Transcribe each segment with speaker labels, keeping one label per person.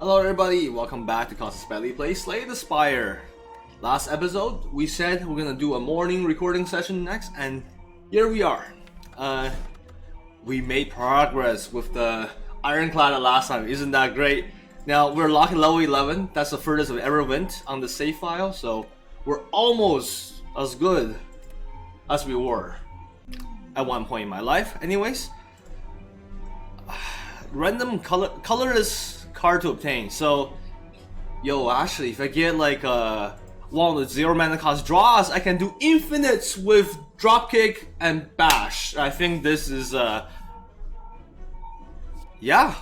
Speaker 1: Hello everybody, welcome back to Play Slay the Spire. Last episode, we said we're gonna do a morning recording session next, and here we are. We made progress with the Ironclad last time, isn't that great? Now, we're locking level 11, that's the furthest we ever went on the save file, so we're almost as good as we were at one point in my life. Anyways, random colorless card to obtain. So, actually, if I get like one of the 0 mana cost draws, I can do infinites with dropkick and bash. I think this is yeah.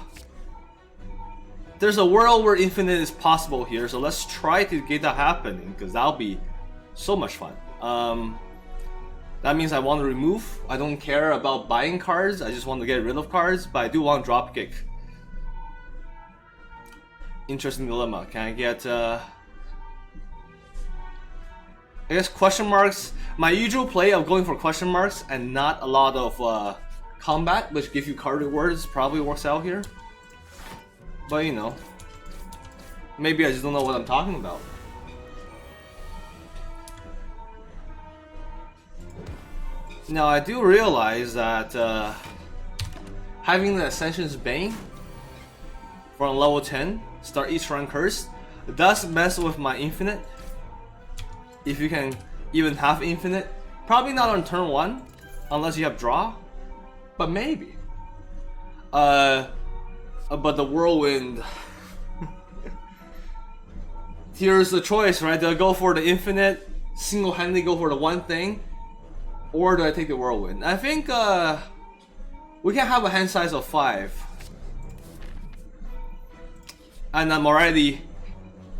Speaker 1: There's a world where infinite is possible here, so let's try to get that happening, because that'll be so much fun. That means I want to remove. I don't care about buying cards, I just want to get rid of cards, but I do want dropkick. Interesting dilemma. Can I get I guess question marks? My usual play of going for question marks and not a lot of combat, which give you card rewards, probably works out here. But you know, maybe I just don't know what I'm talking about. Now I do realize that having the Ascension's Bane from level 10, start each run cursed, does mess with my infinite. If you can even have infinite, probably not on turn 1, unless you have draw, but maybe. But the whirlwind. Here's the choice, right? Do I go for the infinite, single-handedly go for the one thing, or do I take the whirlwind? I think we can have a hand size of 5. And I'm already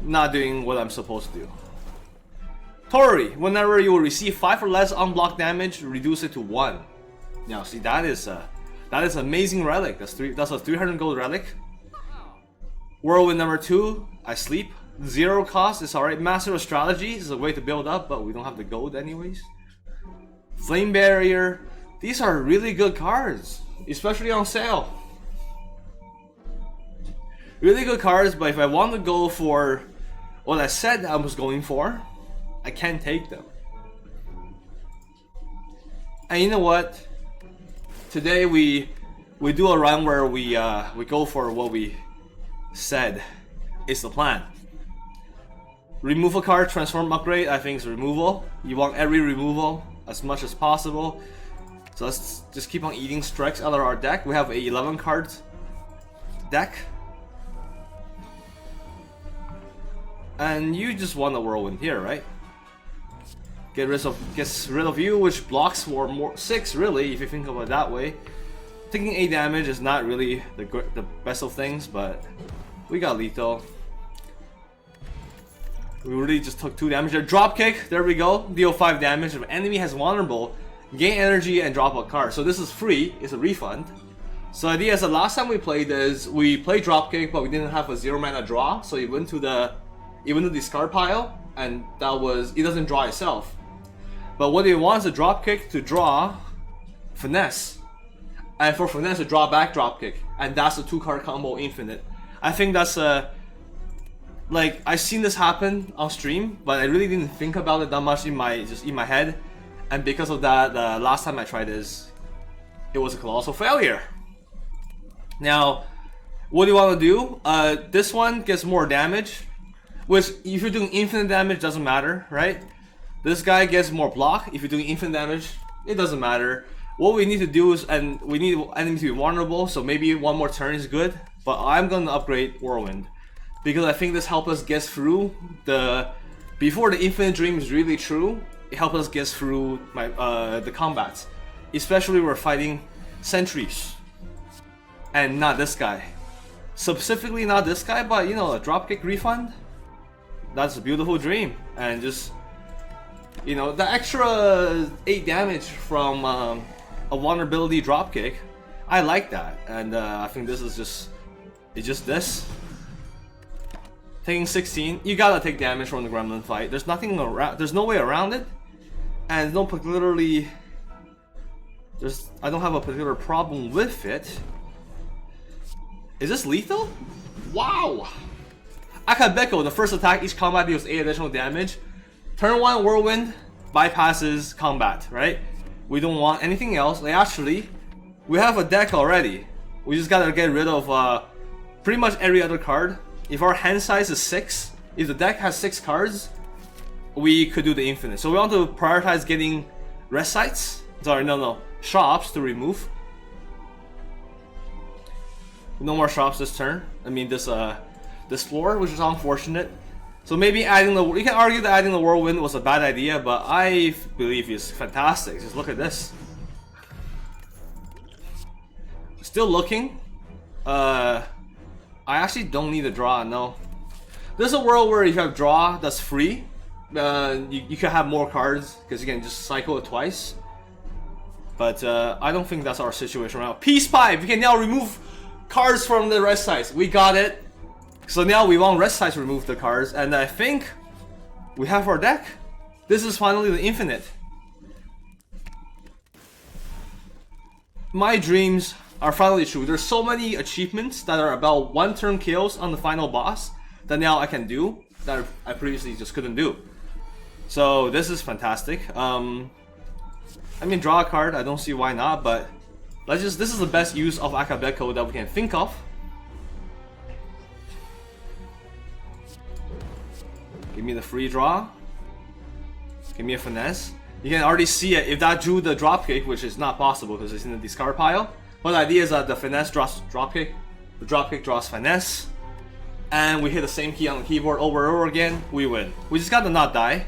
Speaker 1: not doing what I'm supposed to do. Tori, whenever you will receive 5 or less unblocked damage, reduce it to 1. Now, see, that is amazing relic. That's a 300 gold relic. Whirlwind number 2, I sleep. 0 cost is alright. Master of Strategy is a way to build up, but we don't have the gold anyways. Flame Barrier. These are really good cards, especially on sale. Really good cards, but if I want to go for what I said I was going for, I can't take them. And you know what? Today we do a run where we go for what we said is the plan. Remove a card, transform upgrade. I think it's removal. You want every removal as much as possible. So let's just keep on eating strikes out of our deck. We have a 11 cards deck. And you just want a whirlwind here, right? Gets rid of you, which blocks for more 6 really, if you think about it that way. Taking 8 damage is not really the best of things, but we got lethal. We really just took 2 damage there. Dropkick, there we go. Deal 5 damage. If enemy has vulnerable, gain energy and drop a card. So this is free, it's a refund. So the idea is the last time we played this, we played dropkick, but we didn't have a 0 mana draw, so it went to the discard pile, and that was, it doesn't draw itself. But what it wants is a dropkick to draw finesse, and for finesse to draw back dropkick, and that's a 2-card combo infinite. I think that's like, I've seen this happen on stream, but I really didn't think about it that much in my head, and because of that, the last time I tried this, it was a colossal failure. Now, what do you want to do? This one gets more damage, which if you're doing infinite damage doesn't matter, right? This guy gets more block. If you're doing infinite damage, it doesn't matter. What we need to do is, and we need enemy to be vulnerable, so maybe one more turn is good, but I'm gonna upgrade Whirlwind, because I think this helps us get through before the infinite dream is really true. It helps us get through the combats, especially we're fighting sentries, and not this guy. Specifically not this guy, but you know, a dropkick refund. That's a beautiful dream, and just, you know, the extra 8 damage from a vulnerability dropkick, I like that, and I think this is just this. Taking 16, you gotta take damage from the gremlin fight. There's nothing around. There's no way around it, and no particularly. I don't have a particular problem with it. Is this lethal? Wow! Akabeko, the first attack, each combat deals 8 additional damage. Turn 1 Whirlwind bypasses combat, right? We don't want anything else. Like, actually, we have a deck already. We just gotta get rid of pretty much every other card. If our hand size is 6, if the deck has 6 cards, we could do the infinite. So we want to prioritize getting rest sites. Sorry, no, shops to remove. No more shops this turn. I mean this floor, which is unfortunate. So maybe adding the, you can argue that adding the Whirlwind was a bad idea, but I believe it's fantastic. Just look at this. Still looking. I actually don't need a draw, no. There's a world where if you have draw that's free, you can have more cards because you can just cycle it twice. But I don't think that's our situation right now. Peace Pipe! We can now remove cards from the rest sites. We got it. So now we want rest sites to remove the cards, and I think we have our deck. This is finally the infinite. My dreams are finally true. There's so many achievements that are about 1 turn kills on the final boss that now I can do that I previously just couldn't do. So this is fantastic. I mean, draw a card, I don't see why not, but this is the best use of Akabeko that we can think of. Give me the free draw. Give me a finesse. You can already see it if that drew the dropkick, which is not possible because it's in the discard pile. But the idea is that the finesse draws dropkick, the dropkick draws finesse, and we hit the same key on the keyboard over and over again, we win. We just gotta not die.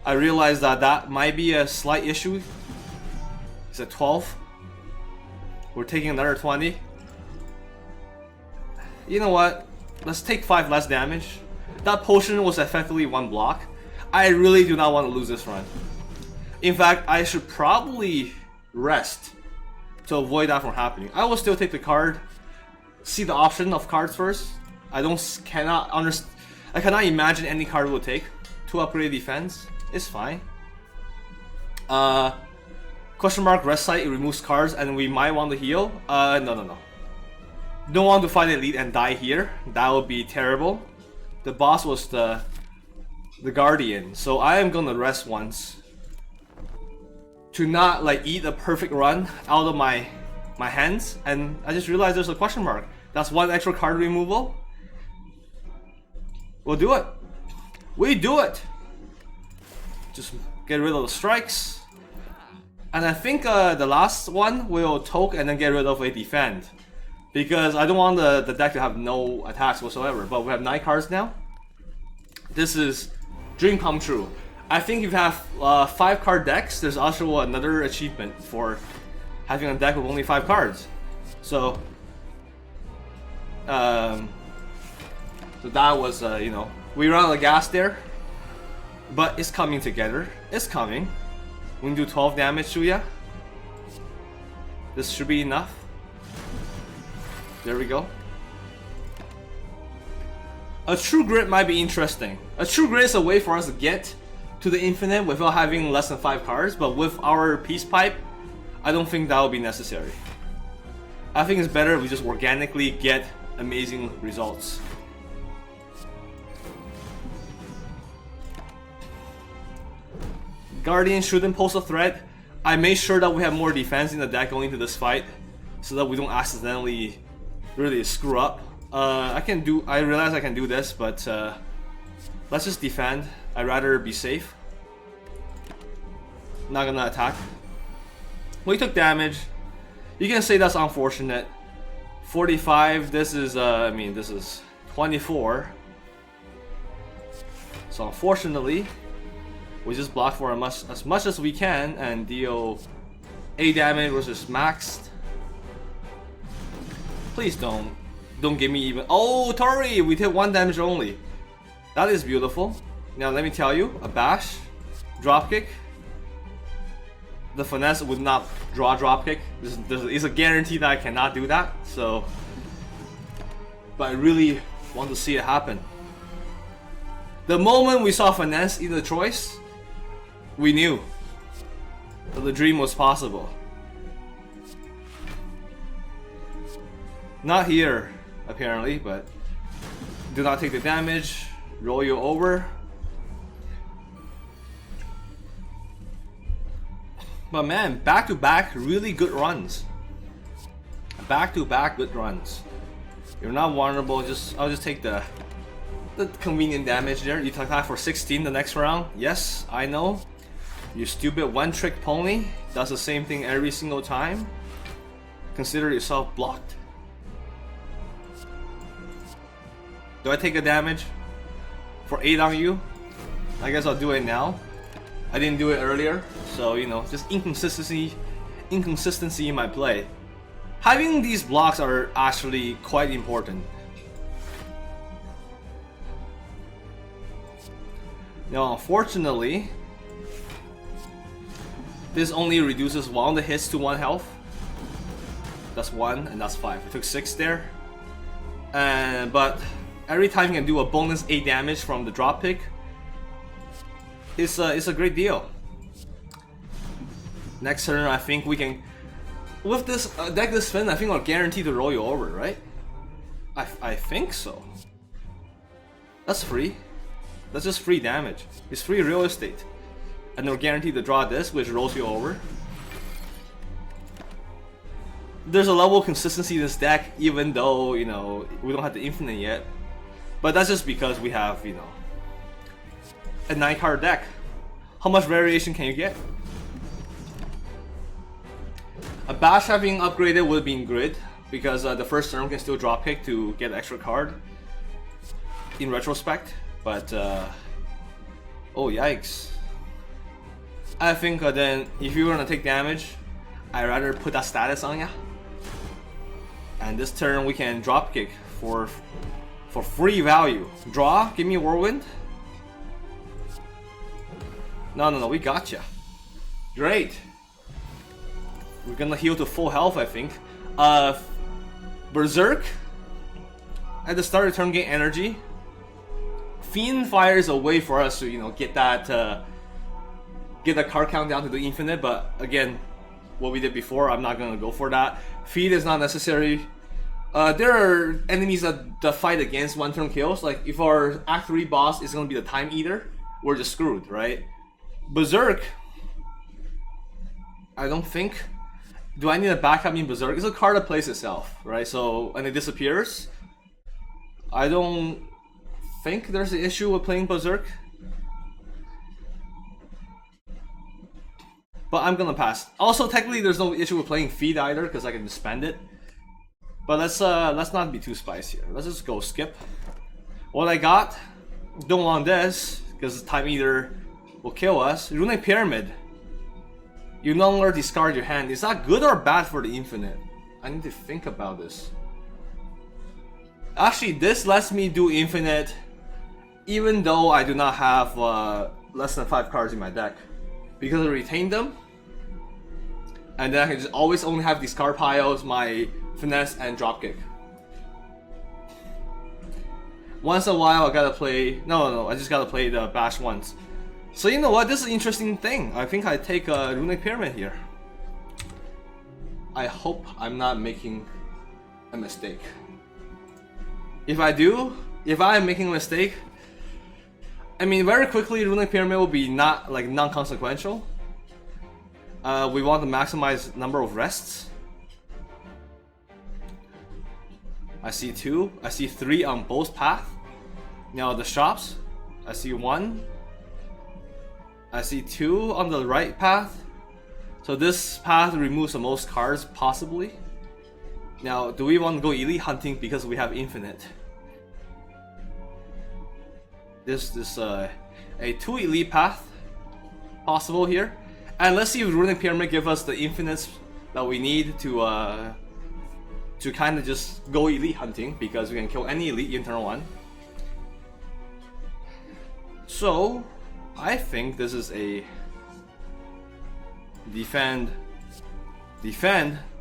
Speaker 1: I realize that that might be a slight issue. It's at 12. We're taking another 20. You know what? Let's take 5 less damage. That potion was effectively 1 block. I really do not want to lose this run. In fact, I should probably rest to avoid that from happening. I will still take the card. See the option of cards first. I cannot imagine any card will take to upgrade defense. It's fine. Question mark rest site, it removes cards and we might want to heal. No. Don't want to fight elite and die here. That would be terrible. The boss was the guardian, so I am gonna rest once to not like eat a perfect run out of my hands. And I just realized there's a question mark. That's 1 extra card removal. We'll do it. We do it. Just get rid of the strikes. And I think the last one will toke and then get rid of a defend. Because I don't want the deck to have no attacks whatsoever. But we have 9 cards now. This is dream come true. I think if you have 5 card decks, there's also another achievement for having a deck with only 5 cards. So, so that was, you know, we ran out of gas there. But it's coming together. It's coming. We can do 12 damage to ya. This should be enough. There we go. A true grit might be interesting. A true grit is a way for us to get to the infinite without having less than 5 cards, but with our peace pipe, I don't think that will be necessary. I think it's better if we just organically get amazing results. Guardian shouldn't pose a threat. I made sure that we have more defense in the deck going into this fight, so that we don't accidentally really screw up. I realize I can do this, but let's just defend. I'd rather be safe. Not gonna attack. We took damage. You can say that's unfortunate. 45. This is I mean, this is 24. So unfortunately, we just block for as much as we can and deal 8 damage versus maxed. Please don't give me even. Oh, Tori, we did 1 damage only. That is beautiful. Now let me tell you, a bash, dropkick. The finesse would not draw dropkick. It's a guarantee that I cannot do that. So, but I really want to see it happen. The moment we saw finesse in the choice, we knew that the dream was possible. Not here, apparently, but Do not take the damage. Roll you over. But man, back to back, really good runs. Back to back, good runs. You're not vulnerable. I'll just take the convenient damage there. You attack that for 16 the next round. Yes, I know. You stupid one-trick pony does the same thing every single time. Consider yourself blocked. Do I take a damage for 8 on you? I guess I'll do it now. I didn't do it earlier, so you know, just inconsistency in my play. Having these blocks are actually quite important. Now, unfortunately, this only reduces one of the hits to 1 health. That's 1 and that's 5. I took 6 there. But every time you can do a bonus 8 damage from the drop pick, it's a great deal. Next turn, I think we can, with this deck this spin, I think I'll guarantee to roll you over, right? I think so. That's free. That's just free damage. It's free real estate. And they're guaranteed to draw this, which rolls you over. There's a level of consistency in this deck, even though, you know, we don't have the infinite yet. But that's just because we have, you know, a 9-card deck. How much variation can you get? A Bash having upgraded would have been great, because the first turn can still drop kick to get an extra card. In retrospect, but oh yikes. I think then if you were gonna take damage, I'd rather put that status on ya. And this turn we can drop kick for free value. Draw, give me a whirlwind. No, we gotcha. Great. We're gonna heal to full health, I think. Berserk. At the start of turn, gain energy. Fiend Fire is a way for us to, you know, get that card count down to the infinite. But again, what we did before, I'm not gonna go for that. Feed is not necessary. There are enemies that fight against one-turn kills. Like if our Act 3 boss is gonna be the Time Eater, we're just screwed, right? Berserk. I don't think. Do I need a backup in Berserk? It's a card that plays itself, right? So when it disappears, I don't think there's an issue with playing Berserk. But I'm gonna pass. Also, technically, there's no issue with playing Feed either, because I can just spend it. But let's not be too spicy here. Let's just go skip. What I got, don't want this, because Time Eater will kill us. Runic Pyramid. You no longer discard your hand. Is that good or bad for the infinite? I need to think about this. Actually, this lets me do infinite, even though I do not have less than 5 cards in my deck, because I retained them. And then I can just always only have discard piles, my finesse, and dropkick. Once in a while, I gotta play. No, I just gotta play the Bash once. So you know what? This is an interesting thing. I think I take a Runic Pyramid here. I hope I'm not making a mistake. If I do, if I am making a mistake, I mean, very quickly, Runic Pyramid will be non-consequential. We want to maximize number of rests. I see 2. I see 3 on both paths. Now the shops, I see 1. I see 2 on the right path. So this path removes the most cards possibly. Now, do we want to go elite hunting because we have infinite? This a 2 elite path possible here. And let's see if Runic Pyramid give us the infinites that we need to kind of just go elite hunting, because we can kill any elite in turn 1. So I think this is a defend,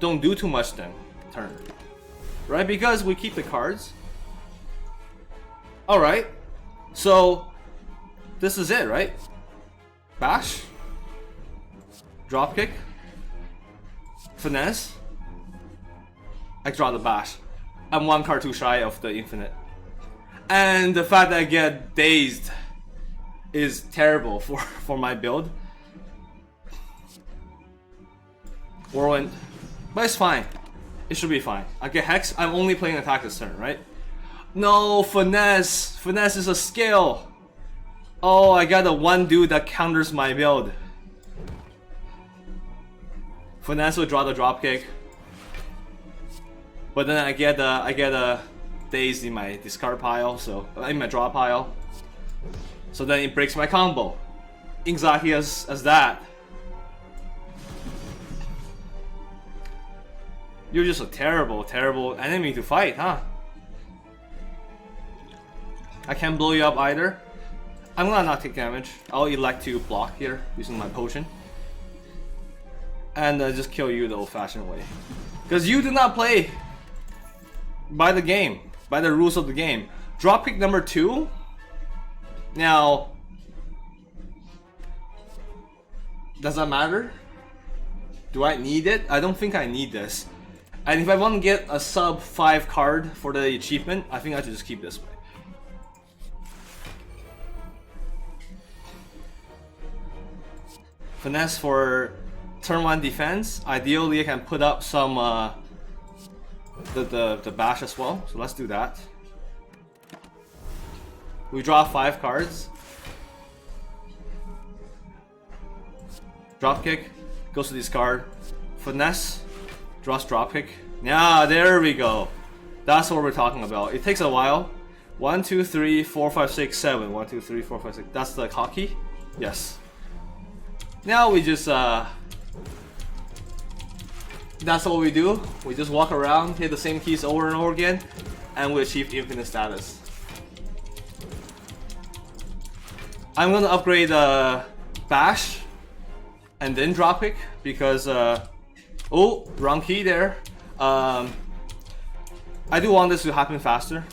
Speaker 1: don't do too much then turn, right? Because we keep the cards. Alright, so this is it, right? Bash, dropkick, finesse. I draw the bash. I'm 1 card too shy of the infinite. And the fact that I get dazed is terrible for my build. Whirlwind. But it's fine. It should be fine. I get Hex. I'm only playing attack this turn, right? No, Finesse. Finesse is a skill. Oh, I got the one dude that counters my build. Finesse will draw the dropkick. But then I get a dazed in my discard pile, so in my draw pile. So then it breaks my combo. Exactly as that. You're just a terrible, terrible enemy to fight, huh? I can't blow you up either. I'm gonna not take damage. I'll elect to block here using my potion. And just kill you the old-fashioned way. Because you do not play by the game, by the rules of the game. Dropkick number 2. Now, does that matter? Do I need it? I don't think I need this. And if I want to get a sub 5 card for the achievement, I think I should just keep this way. Finesse for turn 1 defense. Ideally, I can put up some the bash as well. So let's do that. We draw 5 cards. Dropkick goes to discard. Finesse draws dropkick. Yeah, there we go. That's what we're talking about. It takes a while. 1, 2, 3, 4, 5, 6, 7. 1, 2, 3, 4, 5, 6. That's the hotkey. Yes. Now we just that's what we do. We just walk around, hit the same keys over and over again, and we achieve infinite status. I'm gonna upgrade bash and then dropkick because oh, wrong key there. I do want this to happen faster.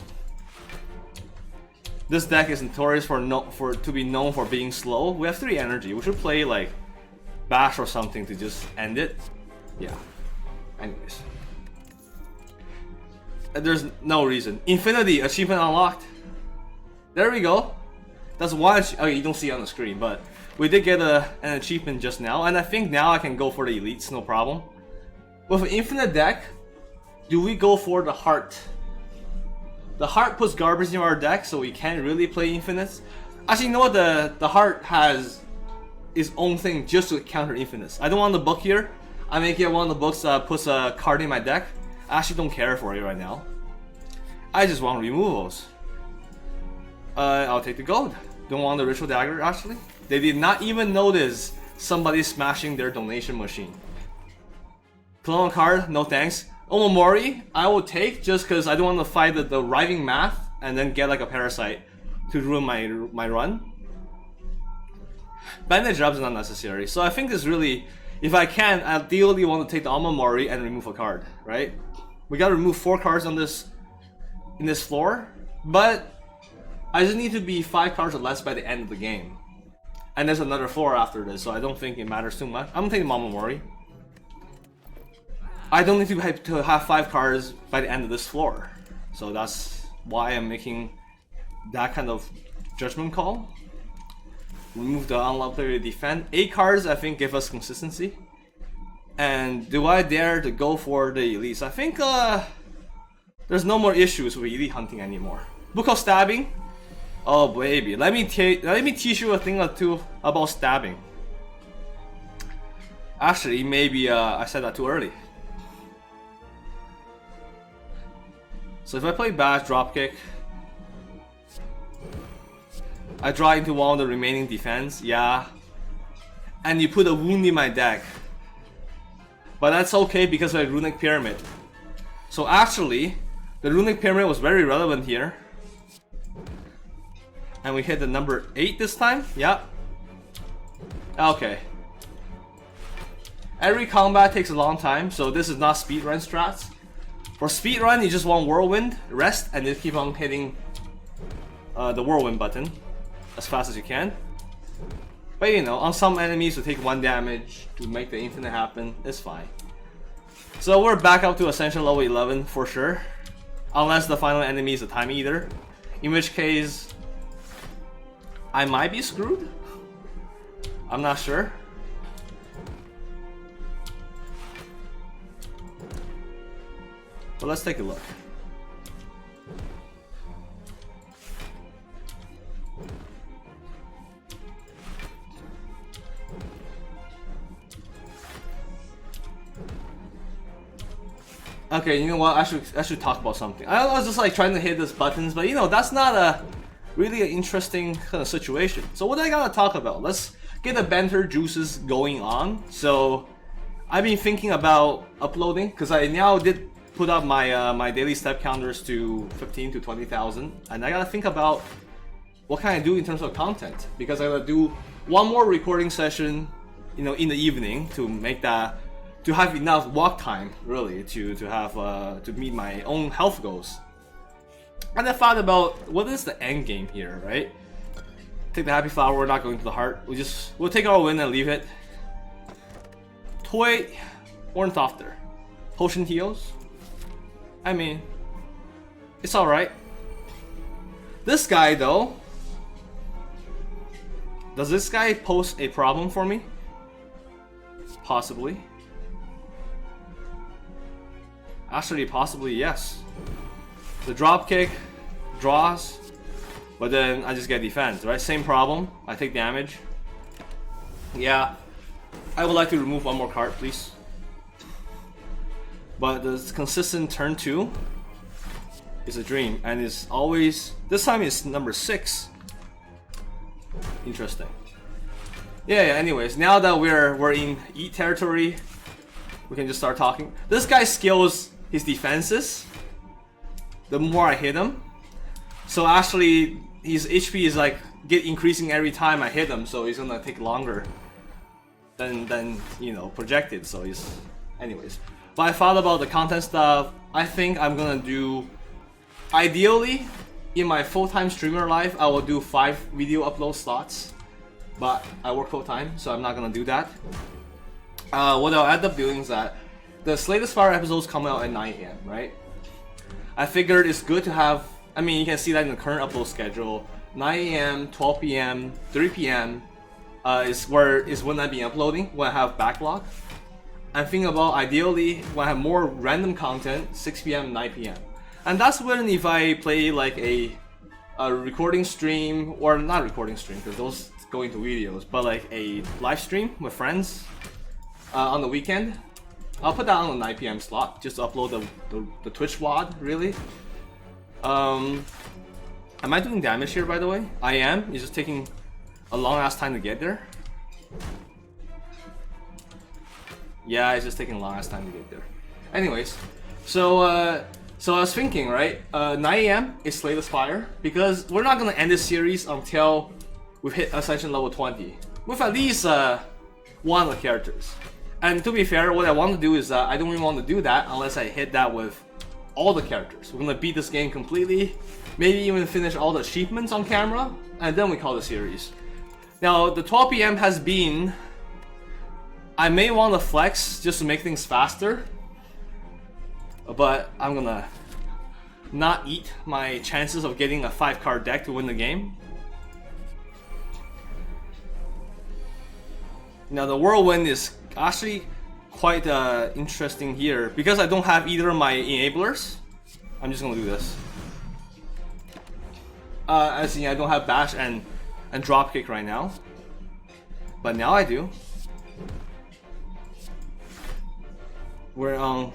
Speaker 1: This deck is notorious to be known for being slow. We have 3 energy. We should play like bash or something to just end it. Yeah. Anyways. There's no reason. Infinity achievement unlocked. There we go. That's one. Okay, you don't see it on the screen, but we did get an achievement just now, and I think now I can go for the elites, no problem. With an infinite deck, do we go for the heart? The heart puts garbage in our deck, so we can't really play infinites. Actually, you know what? The heart has its own thing just to counter infinites. I don't want the book here. I may get one of the books that puts a card in my deck. I actually don't care for it right now. I just want removals. I'll take the gold. Don't want the ritual dagger, actually. They did not even notice somebody smashing their donation machine. Clone card, no thanks. Omamori, I will take just because I don't want to fight the riving math and then get like a parasite to ruin my run. Bandage jobs is not necessary, so I think this really, if I can, I ideally want to take the Omamori and remove a card, right? We gotta remove 4 cards on this in this floor, but I just need to be 5 cards or less by the end of the game. And there's another floor after this, so I don't think it matters too much. I'm gonna take the Omamori. I don't need to have 5 cards by the end of this floor. So that's why I'm making that kind of judgment call. Remove the unlocked player to defend. 8 cards I think give us consistency. And do I dare to go for the elites? I think there's no more issues with elite hunting anymore. Book of Stabbing. Oh baby, let me teach you a thing or two about stabbing. Actually, maybe I said that too early. So if I play bash dropkick, I draw into one of the remaining defense, yeah. And you put a wound in my deck. But that's okay because of the runic pyramid. So actually, the runic pyramid was very relevant here. And we hit the number 8 this time, yeah. Okay. Every combat takes a long time, so this is not speedrun strats. For speedrun, you just want whirlwind, rest, and just keep on hitting the whirlwind button as fast as you can. But you know, on some enemies to take 1 damage to make the infinite happen, it's fine. So we're back up to Ascension level 11 for sure. Unless the final enemy is a time eater. In which case, I might be screwed. I'm not sure. But let's take a look. Okay, you know what? I should talk about something. I was just like trying to hit these buttons, but you know that's not a really an interesting kind of situation. So what I gotta talk about? Let's get the banter juices going on. So I've been thinking about uploading because I now did put up my my daily step counters to 15 to 20,000, and I gotta think about what can I do in terms of content because I gotta do one more recording session, you know, in the evening to make that. To have enough walk time, really, to have to meet my own health goals. And I thought about what is the end game here, right? Take the happy flower. We're not going to the heart. We'll take our win and leave it. Toy Ornithopter, potion heals. I mean, it's all right. This guy though, does this guy pose a problem for me? Possibly. Actually, possibly yes. The dropkick draws, but then I just get defense, right? Same problem. I take damage. Yeah, I would like to remove one more card, please. But the consistent turn 2 is a dream, and it's always this time it's number 6. Interesting. Yeah. Anyways, now that we're in eat territory, we can just start talking. This guy skills his defenses the more I hit him. So actually his HP is like increasing every time I hit him, so he's gonna take longer than you know projected. So he's anyways. But I thought about the content stuff. I think I'm gonna do ideally in my full-time streamer life I will do 5 video upload slots. But I work full-time, so I'm not gonna do that. What I'll end up doing is that the Slay the Spire episodes come out at 9 AM, right? I figured it's good to have, I mean, you can see that in the current upload schedule. 9 AM, 12 PM, 3 PM is when I've been uploading, when I have backlog. I'm thinking about ideally when I have more random content, 6 PM, 9 PM. And that's when if I play like a recording stream, or not recording stream, because those go into videos, but like a live stream with friends on the weekend, I'll put that on the 9 PM slot just to upload the Twitch VOD, really. Am I doing damage here, by the way? I am. It's just taking a long ass time to get there. Yeah, it's just taking a long ass time to get there. Anyways, so I was thinking, right? 9 AM is Slay the Spire, because we're not gonna end this series until we've hit Ascension level 20 with at least one of the characters. And to be fair, what I want to do is I don't even want to do that unless I hit that with all the characters. We're gonna beat this game completely, maybe even finish all the achievements on camera, and then we call the series. Now the 12 PM has been, I may want to flex just to make things faster, but I'm gonna not eat my chances of getting a 5-card deck to win the game. Now the whirlwind is actually quite interesting here because I don't have either of my enablers. I'm just gonna do this. As in, I don't have bash and dropkick right now, but now I do. We're on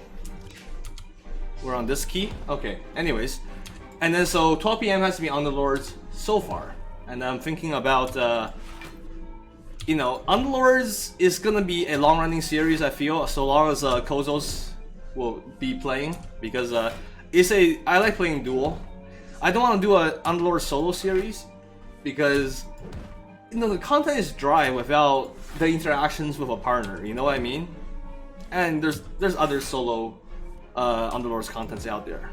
Speaker 1: this key. Okay. Anyways, and then so 12 PM has to be Underlords so far, and I'm thinking about. You know, Underlords is gonna be a long-running series. I feel so long as Kozos will be playing, because I like playing duel. I don't want to do a Underlord solo series because you know the content is dry without the interactions with a partner. You know what I mean? And there's other solo Underlords contents out there.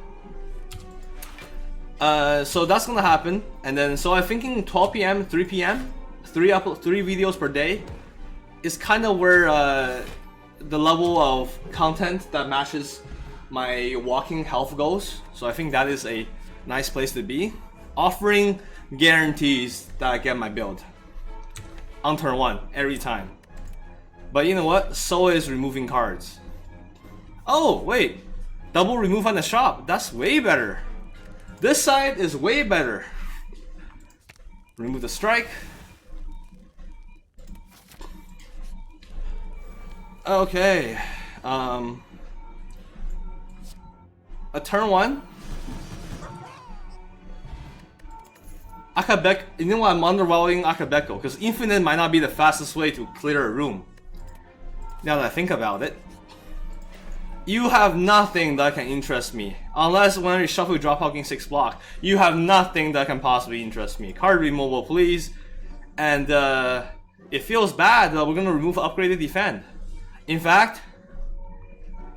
Speaker 1: So that's gonna happen, and then so I'm thinking 12 PM, 3 PM. 3 videos per day is kind of where the level of content that matches my walking health goals. So I think that is a nice place to be. offering guarantees that I get my build on turn 1 every time. But you know what? So is removing cards. Oh, wait. Double remove on the shop. That's way better. This side is way better. Remove the strike. Okay. A turn 1. Akabeko. You know what? I'm undervaluing Akabeko because infinite might not be the fastest way to clear a room. Now that I think about it, you have nothing that can interest me. Unless when you shuffle drop hogging 6 block, you have nothing that can possibly interest me. Card removal, please. And it feels bad that we're gonna remove upgraded defend. In fact,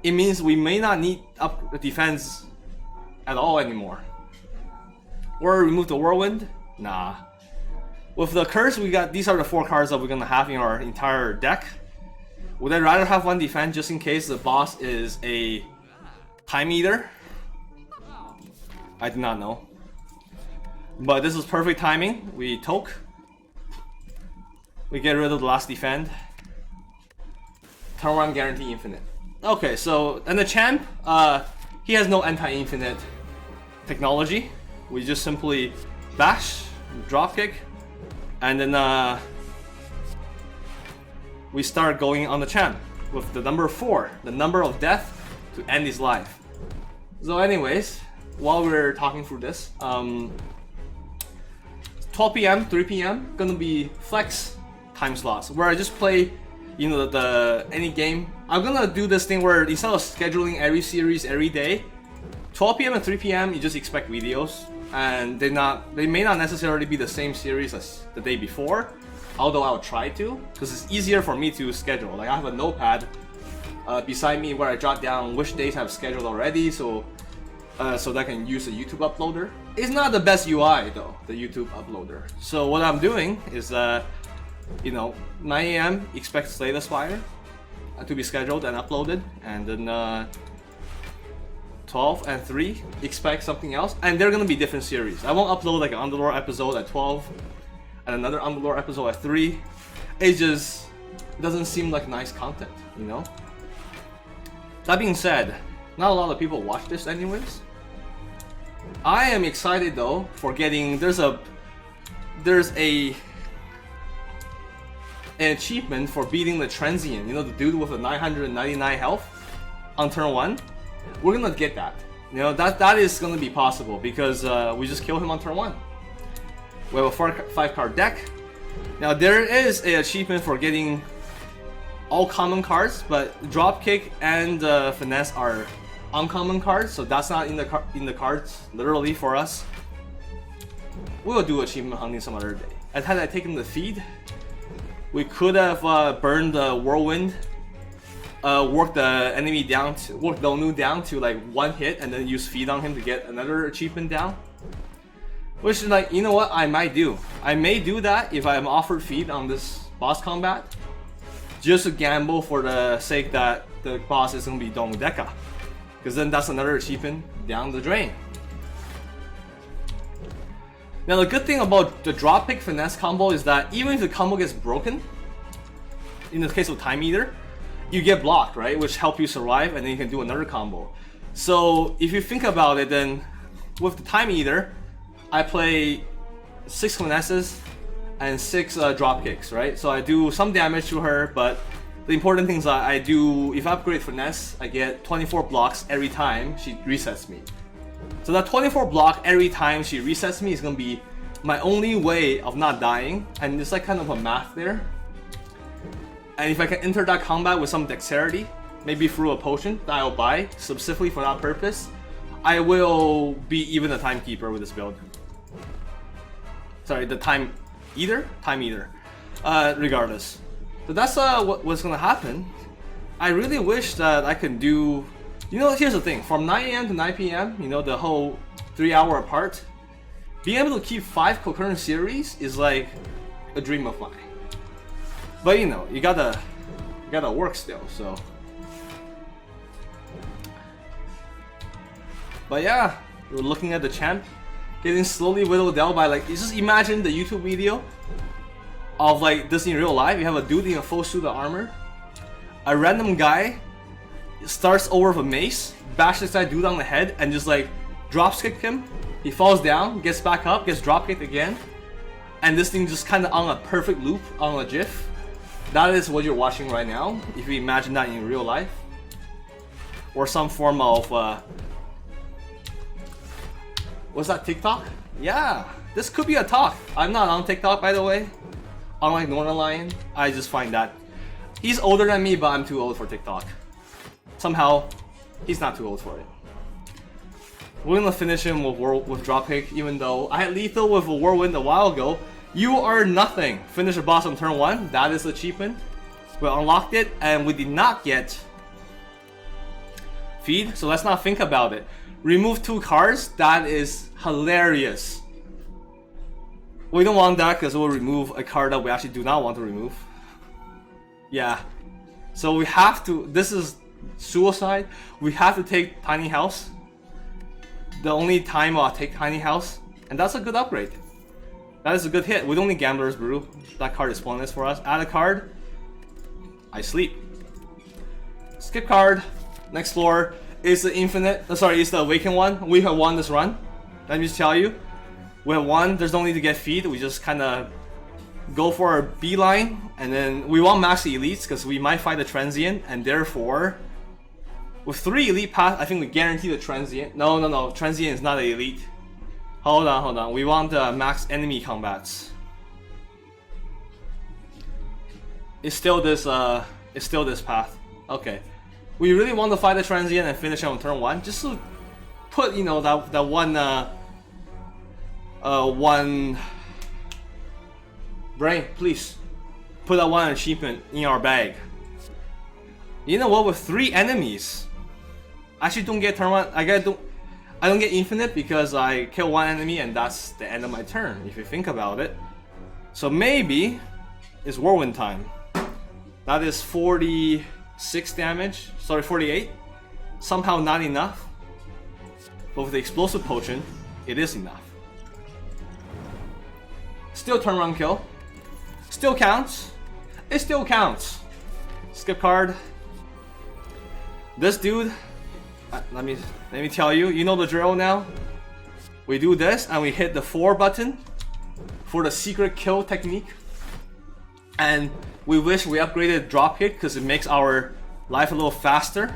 Speaker 1: it means we may not need up defense at all anymore. Or remove the whirlwind? Nah. With the curse, we got these are the 4 cards that we're gonna have in our entire deck. Would I rather have 1 defense just in case the boss is a time eater? I do not know. But this is perfect timing. We toke. We get rid of the last defend. Turn 1 guarantee infinite. Okay, so and the champ, he has no anti-infinite technology. We just simply bash, drop kick, and then we start going on the champ with the number 4, the number of death to end his life. So anyways, while we're talking through this, 12 PM, 3 PM, gonna be flex time slots where I just play, you know, the any game. I'm gonna do this thing where instead of scheduling every series every day, 12 PM and 3 PM you just expect videos, and they may not necessarily be the same series as the day before, although I'll try to, because it's easier for me to schedule. Like I have a notepad beside me where I jot down which days I've scheduled already, so that I can use the YouTube uploader. It's not the best UI though, the YouTube uploader. So what I'm doing is you know, 9 AM expect Slay the Spire to be scheduled and uploaded, and then 12 and 3 expect something else, and they're gonna be different series. I won't upload like an Underlore episode at 12 and another Underlore episode at 3. It doesn't seem like nice content, you know? That being said, not a lot of people watch this anyways. I am excited though for getting, there's an achievement for beating the Transient, you know, the dude with the 999 health on turn 1. We're gonna get that. You know, that is gonna be possible because we just kill him on turn 1. We have a 5 card deck. Now there is an achievement for getting all common cards, but dropkick and finesse are uncommon cards, so that's not in the cards literally for us. We'll do achievement hunting some other day. And had I taken the feed, we could have burned the whirlwind, worked the enemy down, worked Donu down to like 1 hit, and then use feed on him to get another achievement down. Which is like, you know what, I might do. I may do that if I'm offered feed on this boss combat, just to gamble for the sake that the boss is gonna be Donu Deka, because then that's another achievement down the drain. Now the good thing about the drop pick finesse combo is that even if the combo gets broken, in the case of Time Eater, you get blocked, right? Which help you survive, and then you can do another combo. So if you think about it, then with the Time Eater, I play 6 finesses and 6 drop kicks, right? So I do some damage to her, but the important thing is that I do, if I upgrade finesse, I get 24 blocks every time she resets me. So that 24 block every time she resets me is gonna be my only way of not dying, and it's like kind of a math there. And if I can enter that combat with some dexterity, maybe through a potion that I'll buy specifically for that purpose, I will be even a timekeeper with this build. Sorry, the Time Eater? Time Eater. Regardless. So that's what's gonna happen. I really wish that I can do... You know, here's the thing. From 9 AM to 9 PM, you know, the whole 3 hour apart, being able to keep 5 concurrent series is like a dream of mine. But you know, you gotta work still, so... But yeah, we're looking at the champ. getting slowly whittled down by like, just imagine the YouTube video of like this in real life. You have a dude in a full suit of armor. A random guy starts over with a mace, bashes that dude on the head, and just like drops kick him. He falls down, gets back up, gets drop kicked again, and this thing just kind of on a perfect loop on a GIF. That is what you're watching right now. If you imagine that in real life, or some form of what's that, TikTok? Yeah, this could be a talk. I'm not on TikTok, by the way. Unlike Northern Lion, I just find that he's older than me, but I'm too old for TikTok. Somehow, he's not too old for it. We're gonna finish him with dropkick, even though I had lethal with a whirlwind a while ago. You are nothing. Finish a boss on turn 1. That is achievement. We unlocked it, and we did not get feed, so let's not think about it. Remove 2 cards. That is hilarious. We don't want that because we'll remove a card that we actually do not want to remove. Yeah. So we have to. This is suicide. We have to take Tiny House. The only time I'll take Tiny House, and that's a good upgrade. That is a good hit. We don't need Gambler's Brew. That card is pointless for us. Add a card. I sleep. Skip card. Next floor is the infinite. Sorry, it's the awakened one. We have won this run. Let me just tell you, we have won. There's no need to get feed. We just kind of go for our beeline, and then we want max elites because we might fight the transient, and therefore, with 3 elite paths, I think we guarantee the transient. No. Transient is not an elite. Hold on. We want max enemy combats. It's still this. It's still this path. Okay. We really want to fight the transient and finish on turn 1, just to put, you know, that one brain, please put that one achievement in our bag. You know what? With 3 enemies, I actually don't get turn 1. I don't get infinite because I kill 1 enemy and that's the end of my turn. If you think about it, so maybe it's whirlwind time. That is 46 damage. Sorry, 48. Somehow not enough. But with the explosive potion, it is enough. Still turn around kill. Still counts. It still counts. Skip card. This dude, let me tell you, you know the drill now. We do this and we hit the 4 button for the secret kill technique. And we wish we upgraded dropkick because it makes our life a little faster.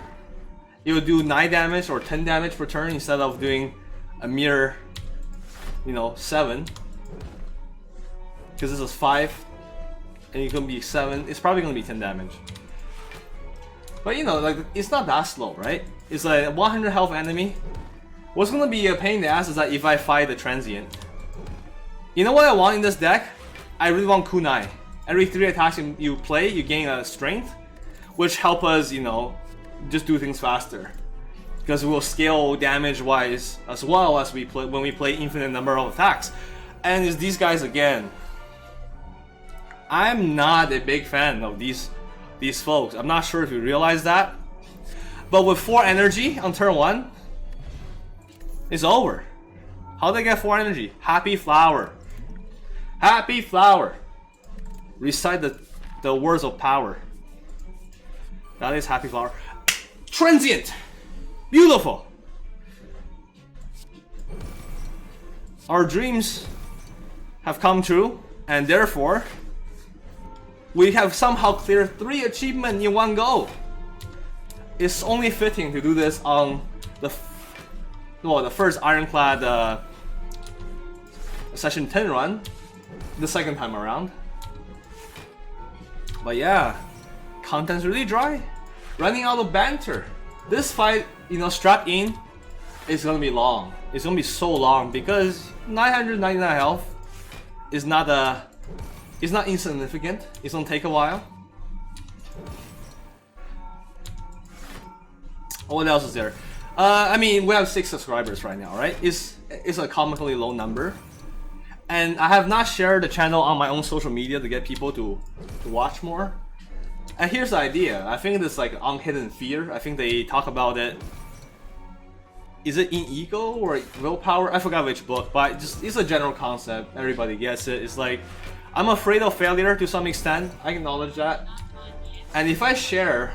Speaker 1: It would do 9 damage or 10 damage per turn instead of doing a mere, 7. Because this is 5 and you can be 7. It's probably gonna be 10 damage. But like, it's not that slow, right? It's like 100 health enemy. What's gonna be a pain in the ass is that if I fight the transient. You know what I want in this deck? I really want kunai. Every 3 attacks you play, you gain a strength, which help us, just do things faster. Because we'll scale damage-wise as well as when we play infinite number of attacks. And it's these guys again. I'm not a big fan of these folks. I'm not sure if you realize that. But with 4 energy on turn 1, it's over. How did I get 4 energy? Happy flower. Happy flower. Recite the words of power. That is happy flower. Transient. Beautiful. Our dreams have come true, and therefore we have somehow cleared 3 achievements in one go. It's only fitting to do this on the first Ironclad Session 10 run, the second time around. But yeah, content's really dry. Running out of banter. This fight, strap in, is gonna be long. It's gonna be so long because 999 health is not insignificant. It's gonna take a while. What else is there? We have 6 subscribers right now, right? It's a comically low number. And I have not shared the channel on my own social media to get people to watch more. And here's the idea. I think it's like unhidden fear. I think they talk about it is it in ego or willpower? I forgot which book, but it's a general concept. Everybody gets it. It's like, I'm afraid of failure to some extent. I acknowledge that. And if I share,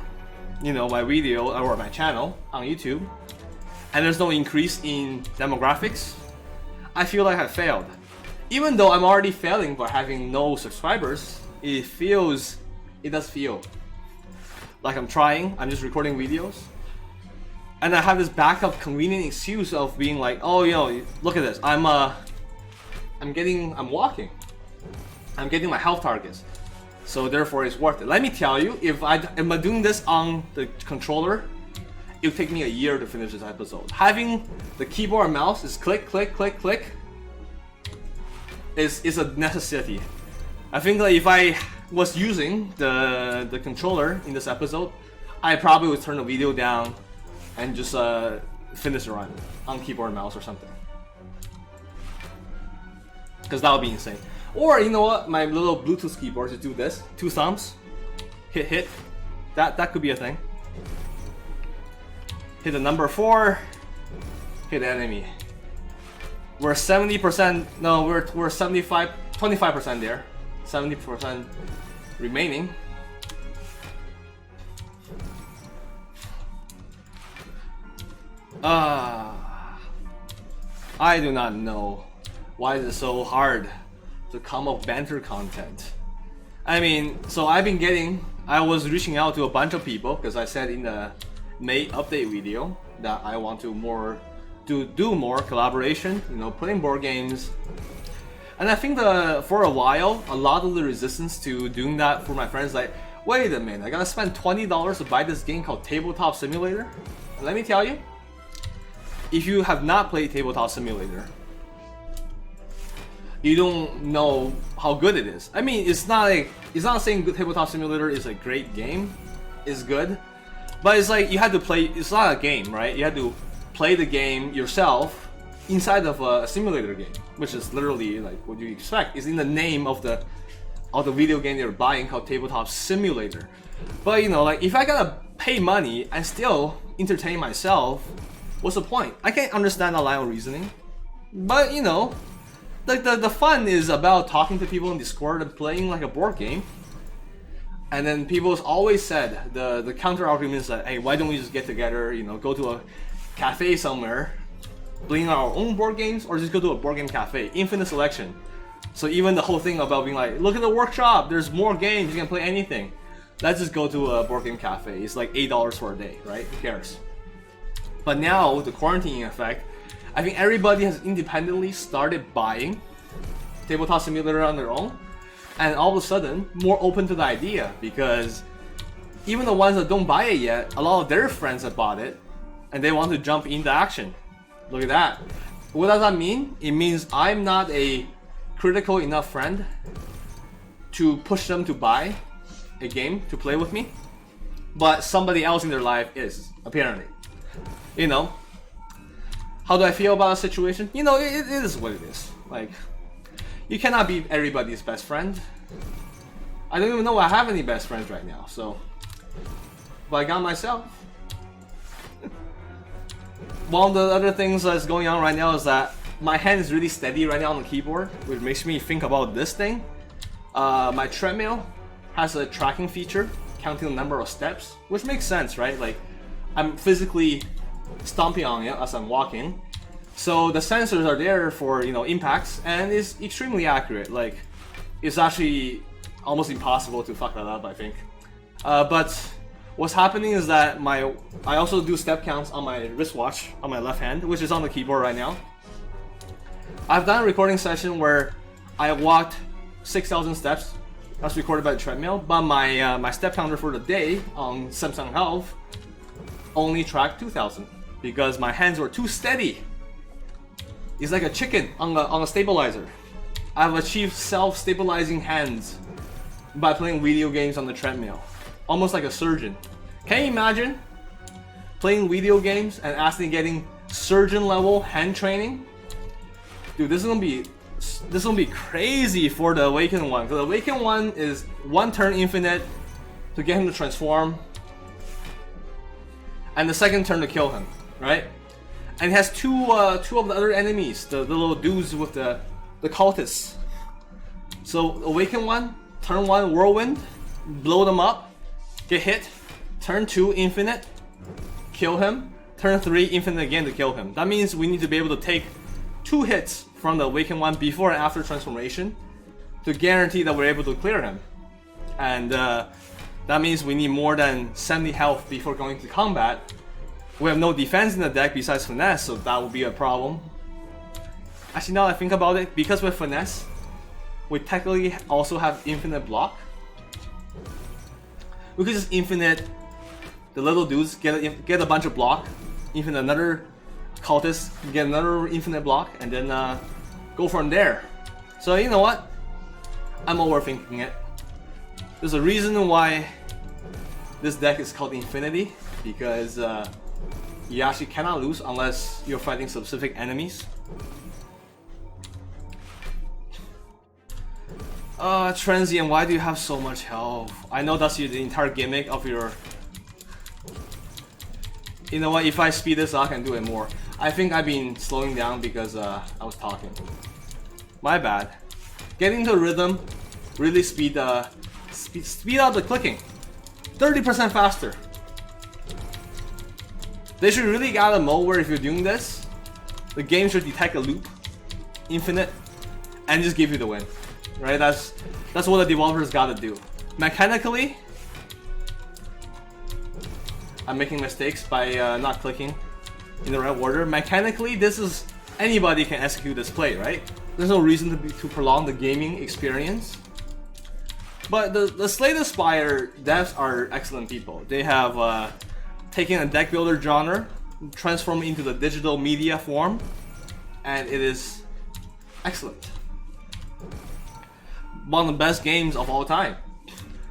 Speaker 1: you know, my video or my channel on YouTube, and there's no increase in demographics, I feel like I failed. Even though I'm already failing by having no subscribers, it does feel like I'm trying. I'm just recording videos. And I have this backup convenient excuse of being like, oh, you know, look at this. I'm walking. I'm getting my health targets. So therefore it's worth it. Let me tell you, if I'm doing this on the controller, it'll take me a year to finish this episode. Having the keyboard and mouse is click, click, click, click is a necessity. I think that if I was using the controller in this episode, I probably would turn the video down and just finish the run on keyboard and mouse or something. Because that would be insane. Or, you know what, my little Bluetooth keyboard to do this, 2 thumbs, hit, that could be a thing. Hit the number 4, hit the enemy. We're 70%, no, we're 75, 25% there, 70% remaining. I do not know why is it so hard to come up with banter content. I mean, so I was reaching out to a bunch of people because I said in the May update video that I want to do more collaboration, you know, playing board games. And I think for a while, a lot of the resistance to doing that for my friends, like, wait a minute, I gotta spend $20 to buy this game called Tabletop Simulator? And let me tell you, if you have not played Tabletop Simulator, you don't know how good it is. I mean, it's not saying Tabletop Simulator is a great game. It's good, but it's like you have to play. It's not a game, right? You have to play the game yourself inside of a simulator game, which is literally like what you expect. It's in the name of the video game you're buying called Tabletop Simulator. But you know, like if I gotta pay money and still entertain myself, what's the point? I can't understand the line of reasoning. But you know, like the fun is about talking to people in Discord and playing like a board game. And then people's always said the counter argument is that, hey, why don't we just get together, you know, go to a cafe somewhere, bring our own board games, or just go to a board game cafe, infinite selection. So even the whole thing about being like, look at the workshop, there's more games, you can play anything. Let's just go to a board game cafe. It's like $8 for a day, right? Who cares? But now with the quarantine effect, I think everybody has independently started buying Tabletop Simulator on their own, and all of a sudden more open to the idea, because even the ones that don't buy it yet, a lot of their friends have bought it and they want to jump into action. Look at that. What does that mean? It means I'm not a critical enough friend to push them to buy a game to play with me, but somebody else in their life is, apparently. You know, how do I feel about a situation? You know, it is what it is. Like, you cannot be everybody's best friend. I don't even know I have any best friends right now, so. But I got myself. One of the other things that's going on right now is that my hand is really steady right now on the keyboard, which makes me think about this thing. My treadmill has a tracking feature, counting the number of steps, which makes sense, right? Like, I'm physically stomping on it as I'm walking. So the sensors are there for, you know, impacts, and it's extremely accurate. Like, it's actually almost impossible to fuck that up, I think. But what's happening is that I also do step counts on my wristwatch on my left hand, which is on the keyboard right now. I've done a recording session where I walked 6,000 steps. That's recorded by the treadmill, but my step counter for the day on Samsung Health only tracked 2,000 because my hands were too steady. It's like a chicken on a stabilizer. I've achieved self-stabilizing hands by playing video games on the treadmill, almost like a surgeon. Can you imagine playing video games and actually getting surgeon-level hand training? Dude, this is gonna be crazy for the Awakened One. Because the Awakened One is one turn infinite to get him to transform, and the second turn to kill him, right? And it has two of the other enemies, the little dudes with the cultists. So awaken one, turn 1 whirlwind, blow them up, get hit, turn 2 infinite, kill him, turn 3 infinite again to kill him. That means we need to be able to take 2 hits from the awaken one before and after transformation to guarantee that we're able to clear him. And that means we need more than 70 health before going to combat. We have no defense in the deck besides finesse, so that will be a problem. Actually, now that I think about it, because with finesse, we technically also have infinite block. We could just infinite the little dudes, get a bunch of block, infinite another cultist, get another infinite block, and then go from there. So you know what? I'm overthinking it. There's a reason why this deck is called Infinity, because you actually cannot lose unless you're fighting specific enemies. Transient, why do you have so much health? I know that's the entire gimmick of your... You know what, if I speed this up, I can do it more. I think I've been slowing down because I was talking. My bad. Getting into rhythm, really speed up the clicking. 30% faster. They should really add a mode where if you're doing this, the game should detect a loop, infinite, and just give you the win. Right? That's what the developers gotta do. Mechanically, I'm making mistakes by not clicking in the right order. Mechanically, this is anybody can execute this play, right? There's no reason to prolong the gaming experience. But the Slay the Spire devs are excellent people. They have taken a deck builder genre, transformed it into the digital media form, and it is excellent. One of the best games of all time.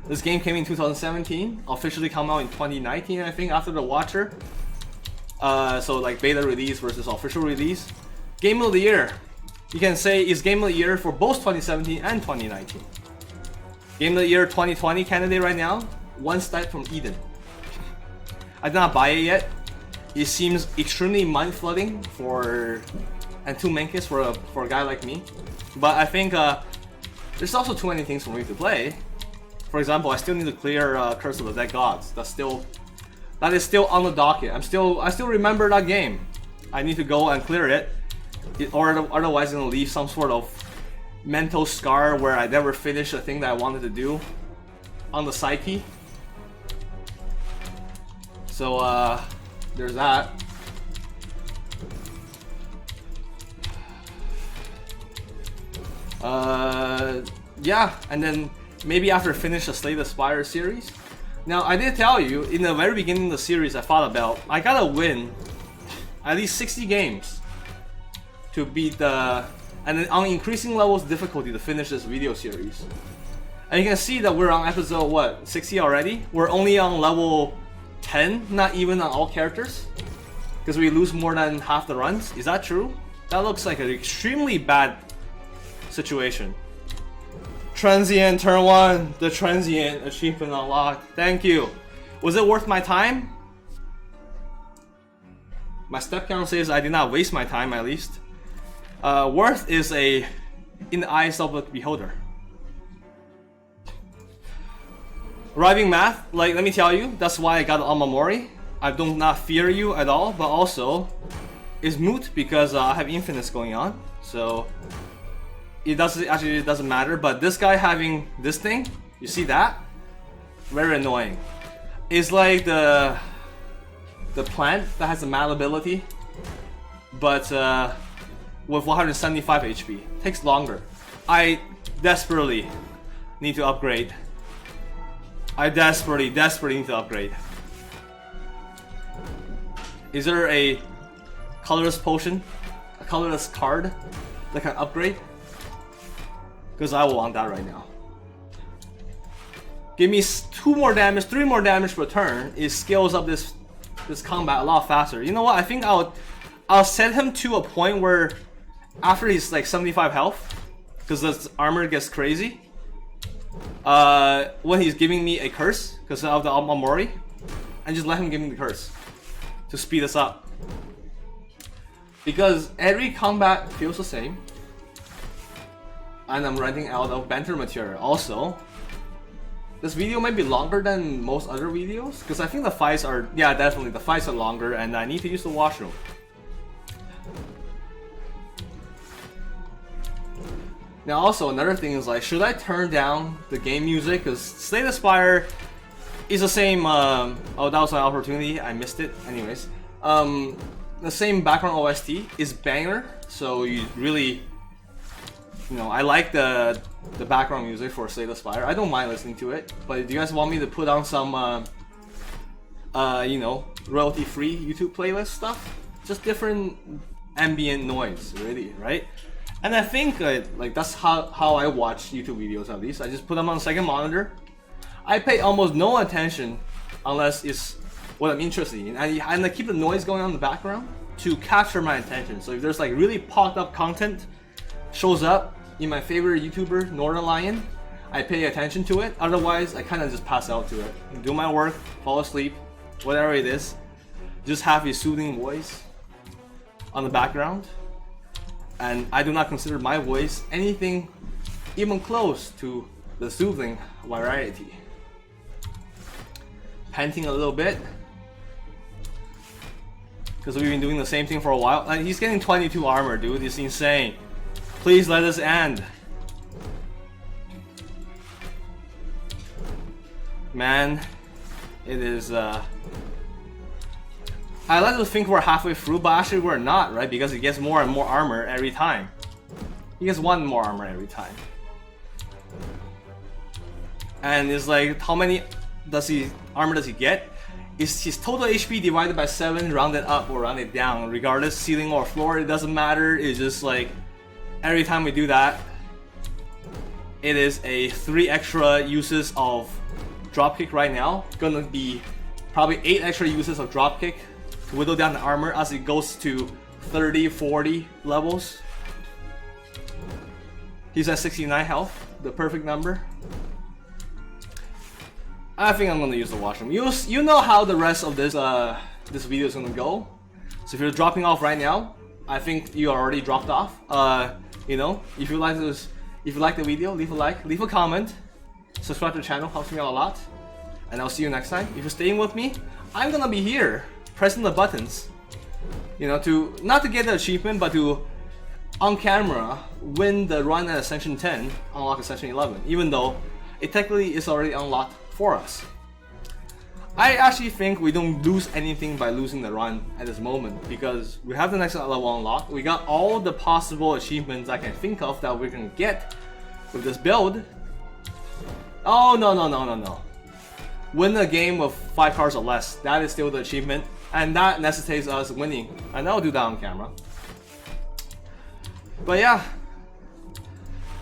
Speaker 1: This game came in 2017, officially come out in 2019, I think, after the Watcher. So like beta release versus official release. Game of the year. You can say it's game of the year for both 2017 and 2019. Game of the year 2020 candidate right now, one step from Eden. I did not buy it yet. It seems extremely mind flooding and too mankis for a guy like me. But I think there's also too many things for me to play. For example, I still need to clear Curse of the Dead Gods. That is still on the docket. I still remember that game. I need to go and clear it, or otherwise it's gonna leave some sort of mental scar where I never finished a thing that I wanted to do on the psyche. So there's that. Yeah, and then maybe after I finish the Slay the Spire series. Now, I did tell you, in the very beginning of the series, I thought about, I gotta win at least 60 games to beat the... and then on increasing levels of difficulty to finish this video series. And you can see that we're on episode, what, 60 already? We're only on level 10, not even on all characters. Because we lose more than half the runs. Is that true? That looks like an extremely bad situation. Transient turn 1, the transient achievement unlocked. Thank you. Was it worth my time? My step count says I did not waste my time, at least. Worth is in the eyes of the beholder. Arriving math, like, let me tell you, that's why I got Alma Mori. I do not fear you at all, but also it's moot because I have infinites going on, so it doesn't matter. But this guy having this thing, you see that? Very annoying. It's like the plant that has a malleability, but with 175 HP. Takes longer. I desperately need to upgrade. I desperately need to upgrade. Is there a colorless potion? A colorless card that can upgrade? Because I will want that right now. Give me 2 more damage, 3 more damage per turn. It scales up this combat a lot faster. You know what? I think I'll set him to a point where after he's like 75 health, because the armor gets crazy. When he's giving me a curse because of the Alma Mori, and just let him give me the curse to speed us up. because every combat feels the same, and I'm running out of banter material. Also, this video might be longer than most other videos because I think the fights are, yeah, definitely the fights are longer, and I need to use the washroom. Now also another thing is like, should I turn down the game music? Because Slay the Spire is the same, oh, that was my opportunity, I missed it. Anyways, the same background OST is banger, so you really, you know, I like the background music for Slay the Spire. I don't mind listening to it, but do you guys want me to put on some, you know, royalty-free YouTube playlist stuff? Just different ambient noise, really, right? And I think like that's how I watch YouTube videos at least. I just put them on the second monitor. I pay almost no attention unless it's what I'm interested in, and I keep the noise going on in the background to capture my attention. So if there's like really popped up content shows up in my favorite YouTuber, Northern Lion, I pay attention to it. Otherwise, I kind of just pass out to it, do my work, fall asleep, whatever it is. Just have a soothing voice on the background. And I do not consider my voice anything even close to the soothing variety. Panting a little bit because we've been doing the same thing for a while. Like, he's getting 22 armor, dude. It's insane. Please let us end. Man, it is I like to think we're halfway through, but actually we're not, right? Because he gets more and more armor every time. He gets 1 more armor every time. And it's like, how many armor does he get? Is his total HP divided by 7, rounded up or rounded down, regardless ceiling or floor, it doesn't matter. It's just like every time we do that, it is a 3 extra uses of dropkick right now. Gonna be probably 8 extra uses of dropkick to whittle down the armor as it goes to 30, 40 levels. He's at 69 health, the perfect number. I think I'm gonna use the washroom. You know how the rest of this this video is gonna go. So if you're dropping off right now, I think you already dropped off. You know, if you like this, if you like the video, leave a like, leave a comment, subscribe to the channel, helps me out a lot. And I'll see you next time. If you're staying with me, I'm gonna be here pressing the buttons. You know, to not to get the achievement, but to on camera win the run at Ascension 10, unlock Ascension 11, even though it technically is already unlocked for us. I actually think we don't lose anything by losing the run at this moment, because we have the next level unlocked. We got all the possible achievements I can think of that we can get with this build. Oh no. Win a game with 5 cards or less. That is still the achievement, and that necessitates us winning. And I'll do that on camera. But yeah,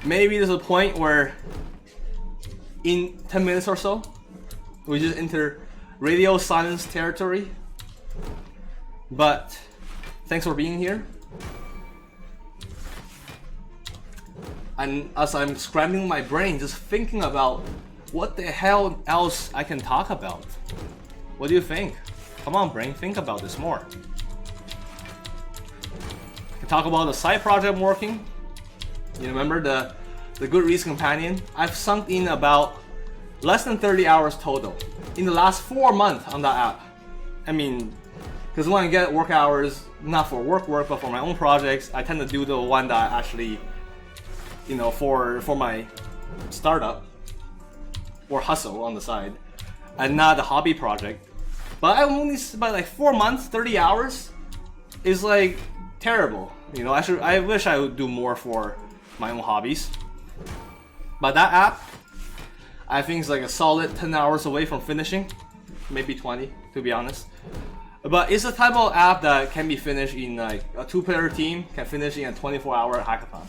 Speaker 1: maybe there's a point where in 10 minutes or so, we just enter radio silence territory. But thanks for being here. And as I'm scrambling my brain, just thinking about what the hell else I can talk about. What do you think? Come on, brain, think about this more. I can talk about the side project I'm working. You remember the Goodreads companion? I've sunk in about less than 30 hours total in the last 4 months on that app. I mean, because when I get work hours, not for work, but for my own projects, I tend to do the one that actually, you know, for my startup or hustle on the side, and not the hobby project. But I only, by like 4 months, 30 hours is like terrible. You know, I wish I would do more for my own hobbies. But that app, I think, is like a solid 10 hours away from finishing, maybe 20 to be honest. But it's a type of app that can be finished in like a 2-player team can finish in a 24-hour hackathon.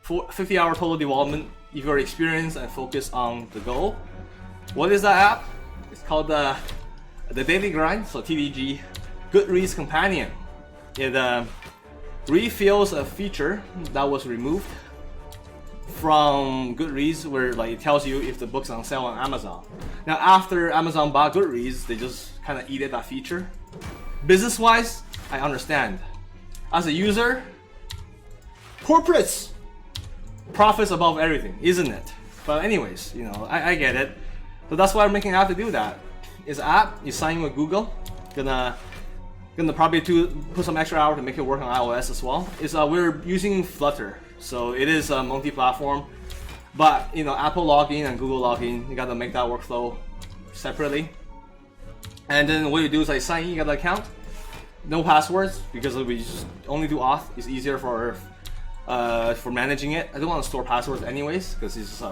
Speaker 1: 50-hour total development if you're experienced and focused on the goal. What is that app? It's called the Daily Grind, so TDG, Goodreads Companion. It refills a feature that was removed from Goodreads, where like it tells you if the book's on sale on Amazon. Now after Amazon bought Goodreads, they just kind of eated that feature. Business-wise, I understand. as a user, corporates, profits above everything, isn't it? But anyways, you know, I get it. So that's why I'm making an app to do that. It's an app, you sign in with Google. Gonna probably put some extra hours to make it work on iOS as well. We're using Flutter, so it is multi-platform. But you know, Apple login and Google login, you gotta make that workflow separately. And then what you do is like sign in, you got an account, no passwords because we just only do auth. It's easier for managing it. I don't want to store passwords anyways because it's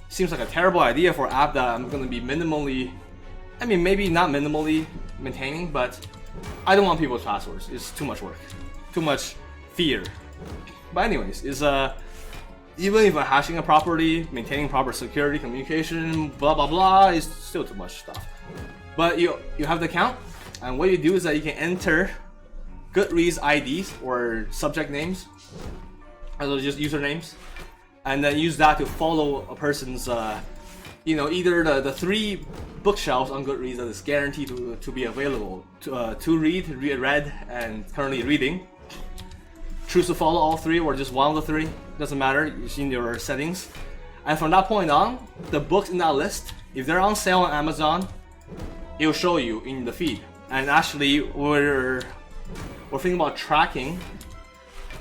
Speaker 1: seems like a terrible idea for an app that I'm gonna be minimally, I mean maybe not minimally maintaining, but I don't want people's passwords. It's too much work, too much fear. But anyways, it's even if I'm hashing it properly, maintaining proper security, communication, blah blah blah, it's still too much stuff. But you have the account, and what you do is that you can enter Goodreads IDs or subject names, or just usernames, and then use that to follow a person's, you know, either the 3 bookshelves on Goodreads that is guaranteed to be available to read, and currently reading. Choose to follow all 3 or just one of the 3, doesn't matter, you see in your settings. And from that point on, the books in that list, if they're on sale on Amazon, it'll show you in the feed. And actually, we're thinking about tracking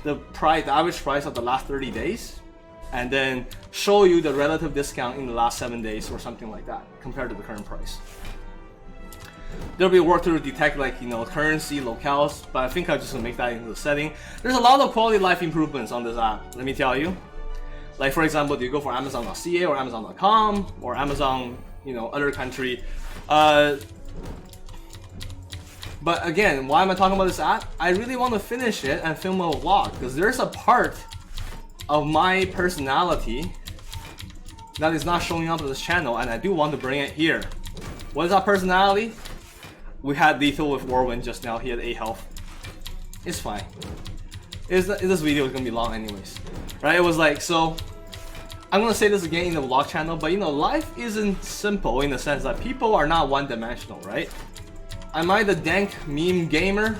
Speaker 1: the average price of the last 30 days, and then show you the relative discount in the last 7 days or something like that compared to the current price. There'll be work to detect, like, you know, currency, locales, but I think I'm just gonna make that into the setting. There's a lot of quality of life improvements on this app, let me tell you. Like, for example, do you go for Amazon.ca or Amazon.com or Amazon, you know, other country? But again, why am I talking about this app? I really want to finish it and film a vlog because there's a part of my personality that is not showing up on this channel, and I do want to bring it here. What is that personality? We had lethal with Warwind just now. He had 8 health. It's fine. This video is gonna be long anyways, right? It was like, so I'm gonna say this again in the vlog channel, but you know, life isn't simple in the sense that people are not one-dimensional, right? Am I the dank meme gamer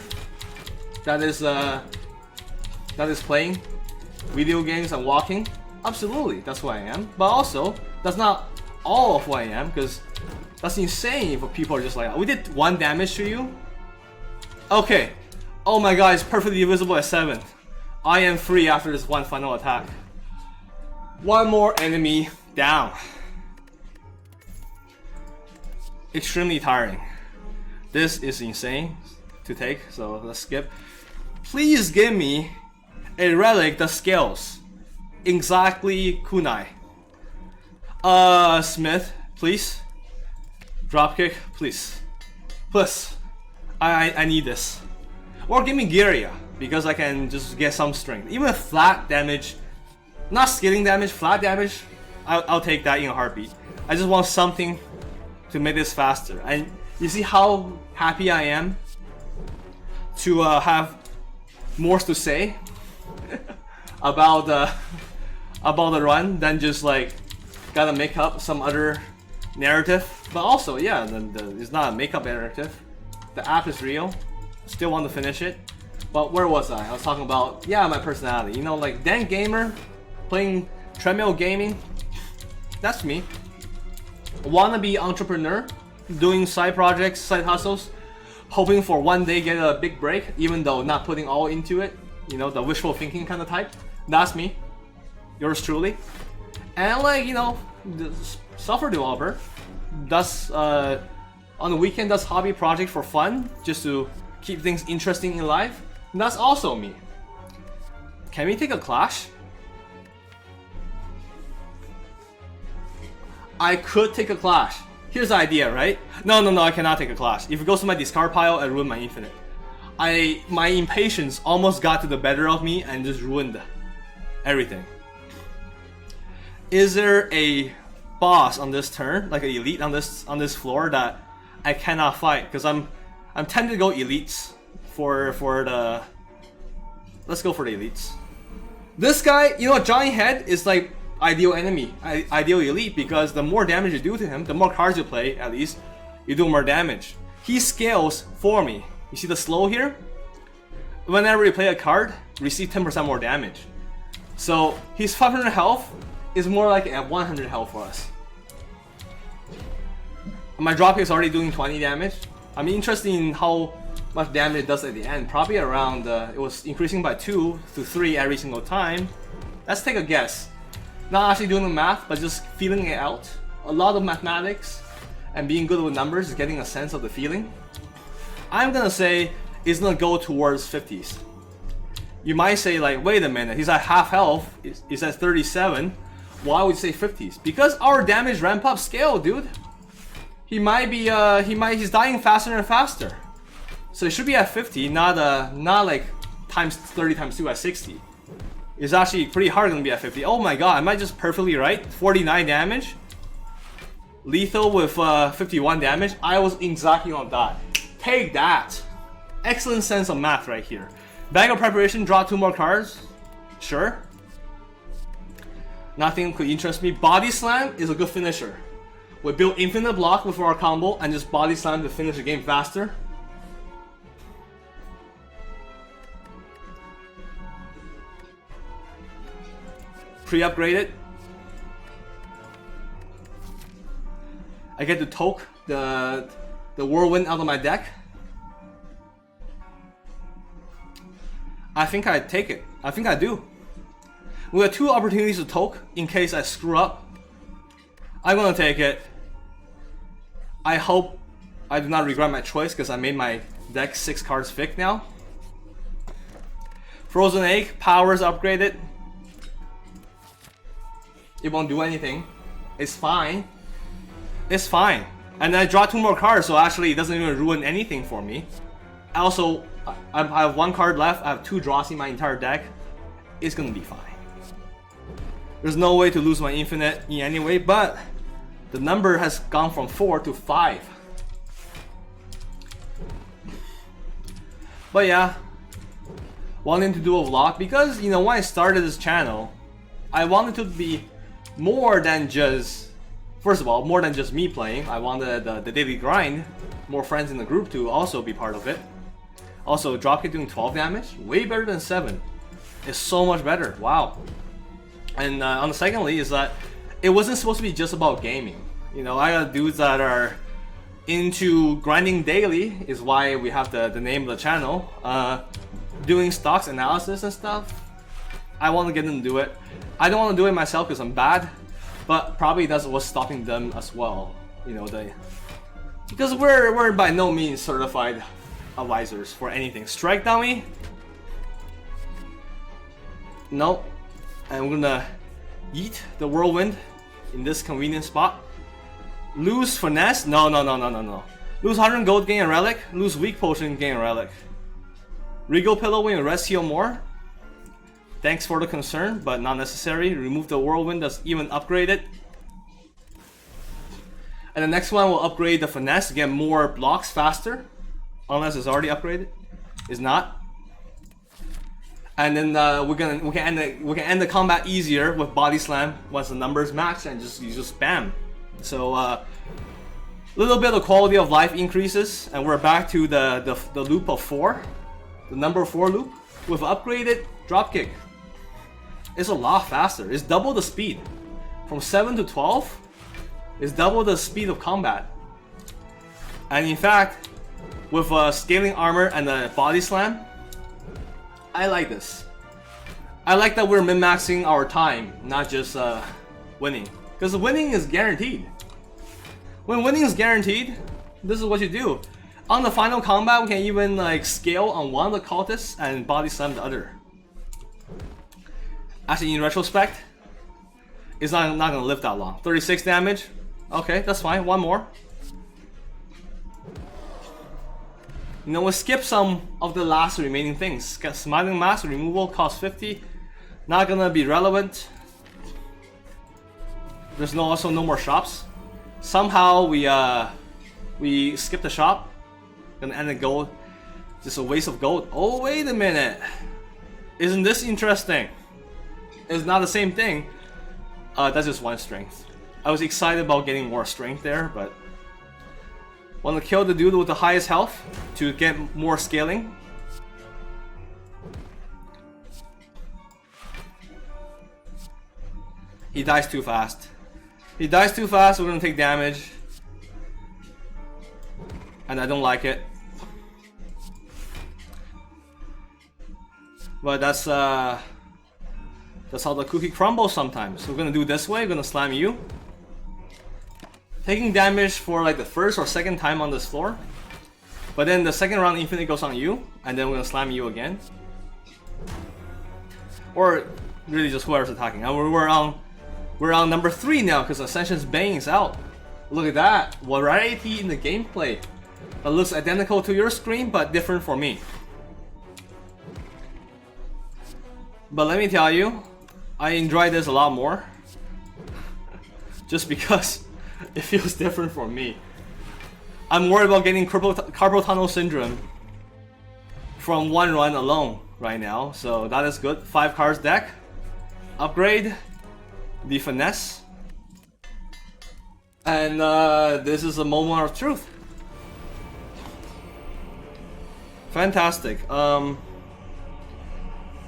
Speaker 1: that is playing video games and walking? Absolutely, that's who I am. But also, that's not all of who I am, because that's insane if people are just like, we did 1 damage to you? Okay. Oh my god, it's perfectly divisible at 7. I am free after this 1 final attack. 1 more enemy down. Extremely tiring. This is insane to take, so let's skip. Please give me a relic that scales exactly kunai. Smith, please. Dropkick, please. Please. I need this. Or give me Giria, because I can just get some strength. Even flat damage, not scaling damage, flat damage, I'll take that in a heartbeat. I just want something to make this faster. And you see how happy I am to have more to say about the run than just like gotta make up some other narrative. But also, yeah, it's not a make-up narrative. The app is real. Still want to finish it. But where was I? I was talking about, yeah, my personality. You know, like dank gamer playing treadmill gaming. That's me. Wannabe entrepreneur doing side projects, side hustles, hoping for one day get a big break, even though not putting all into it. You know, the wishful thinking kind of type. That's me. Yours truly. And like, you know, the software developer does on the weekend does hobby project for fun, just to keep things interesting in life. And that's also me. Can we take a clash? I could take a clash. Here's the idea, right? No, I cannot take a clash. If it goes to my discard pile, I ruin my infinite. My impatience almost got to the better of me and just ruined everything. Is there a boss on this turn, like an elite on this floor that I cannot fight? Because I'm tempted to go elites for the. Let's go for the elites. This guy, you know, Johnny Head is like ideal enemy, ideal elite, because the more damage you do to him, the more cards you play, at least, you do more damage. He scales for me. You see the slow here? whenever you play a card, receive 10% more damage. So his 500 health is more like a 100 health for us. My dropkick is already doing 20 damage. I'm interested in how much damage it does at the end. Probably around, it was increasing by 2 to 3 every single time. Let's take a guess. Not actually doing the math, but just feeling it out. A lot of mathematics and being good with numbers is getting a sense of the feeling. I'm gonna say it's gonna go towards 50s. You might say like, wait a minute, he's at half health, he's at 37. Why would you say 50s? Because our damage ramp up scale, dude. He's dying faster and faster. So it should be at 50, not like times 30 times 2 at 60. It's actually pretty hard gonna be at 50. Oh my god, am I just perfectly right? 49 damage. Lethal with 51 damage. I was exactly on that. Take that. Excellent sense of math right here. Bag of preparation, draw 2 more cards. Sure. Nothing could interest me. Body slam is a good finisher. We build infinite block with our combo and just body slam to finish the game faster. Pre-upgraded. I get to toke the whirlwind out of my deck. I think I take it. I think I do. We have 2 opportunities to toke in case I screw up. I'm gonna take it. I hope I do not regret my choice because I made my deck 6 cards thick now. Frozen Egg, powers upgraded. It won't do anything. It's fine. It's fine. And I draw 2 more cards, so actually it doesn't even ruin anything for me. Also, I have 1 card left. I have 2 draws in my entire deck. It's gonna be fine. There's no way to lose my infinite in any way, but the number has gone from 4 to 5. But yeah, wanting to do a vlog because, you know, when I started this channel, I wanted to be more than just, first of all, more than just me playing. I wanted the daily grind, more friends in the group to also be part of it. Also, dropkick doing 12 damage, way better than 7. It's so much better, wow. And on the secondly is that it wasn't supposed to be just about gaming. You know, I got dudes that are into grinding daily, is why we have the name of the channel. Doing stocks analysis and stuff. I want to get them to do it. I don't want to do it myself because I'm bad, but probably that's what's stopping them as well. You know, because we're by no means certified advisors for anything. Strike dummy? Nope. And we're gonna eat the whirlwind in this convenient spot. Lose finesse? No. Lose 100 gold, gain a relic. Lose weak potion, gain a relic. Regal pillow, win rest, heal more. Thanks for the concern, but not necessary. Remove the whirlwind that's even upgraded. And the next one will upgrade the finesse to get more blocks faster. Unless it's already upgraded. It's not. And then we can end the combat easier with body slam once the numbers match and you just spam. So little bit of quality of life increases, and we're back to the loop of 4, the number 4 loop with upgraded dropkick. It's a lot faster. It's double the speed. From 7 to 12, it's double the speed of combat. And in fact, with scaling armor and the body slam, I like this. I like that we're min-maxing our time, not just winning. Because winning is guaranteed. When winning is guaranteed, this is what you do. On the final combat, we can even like scale on one of the cultists and body slam the other. Actually, in retrospect, it's not gonna live that long. 36 damage. Okay, that's fine. 1 more. You know, we'll skip some of the last remaining things. Smiling Mask removal costs 50. Not gonna be relevant. There's also no more shops. Somehow we skip the shop. Gonna end the gold. Just a waste of gold. Oh, wait a minute. Isn't this interesting? It's not the same thing. That's just 1 strength. I was excited about getting more strength there, but want to kill the dude with the highest health to get more scaling. He dies too fast. He dies too fast, we're gonna take damage. And I don't like it. But that's how the cookie crumbles sometimes. So we're gonna do this way, we're gonna slam you. Taking damage for like the first or second time on this floor. But then the second round infinite goes on you, and then we're gonna slam you again. Or really just whoever's attacking. And we're on number 3 now because Ascension's Bane is out. Look at that. Variety in the gameplay. It looks identical to your screen, but different for me. But let me tell you, I enjoy this a lot more. Just because it feels different for me. I'm worried about getting carpal tunnel syndrome from one run alone right now, so that is good. 5 cards deck. Upgrade the finesse. And this is a moment of truth. Fantastic.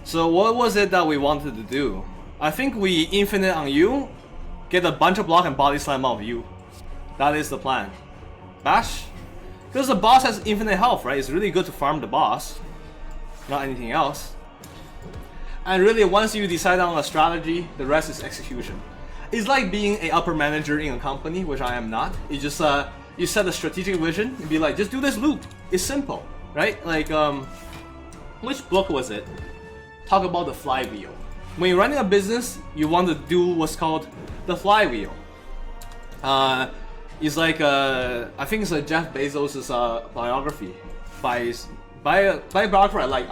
Speaker 1: So what was it that we wanted to do? I think we infinite on you, get a bunch of block and body slam out of you. That is the plan. Bash? Because the boss has infinite health, right? It's really good to farm the boss, not anything else. And really, once you decide on a strategy, the rest is execution. It's like being an upper manager in a company, which I am not. You just you set a strategic vision and be like, just do this loop. It's simple, right? Like which book was it? Talk about the flywheel. When you're running a business, you want to do what's called the flywheel. It's like I think it's Jeff Bezos' biography by a biographer like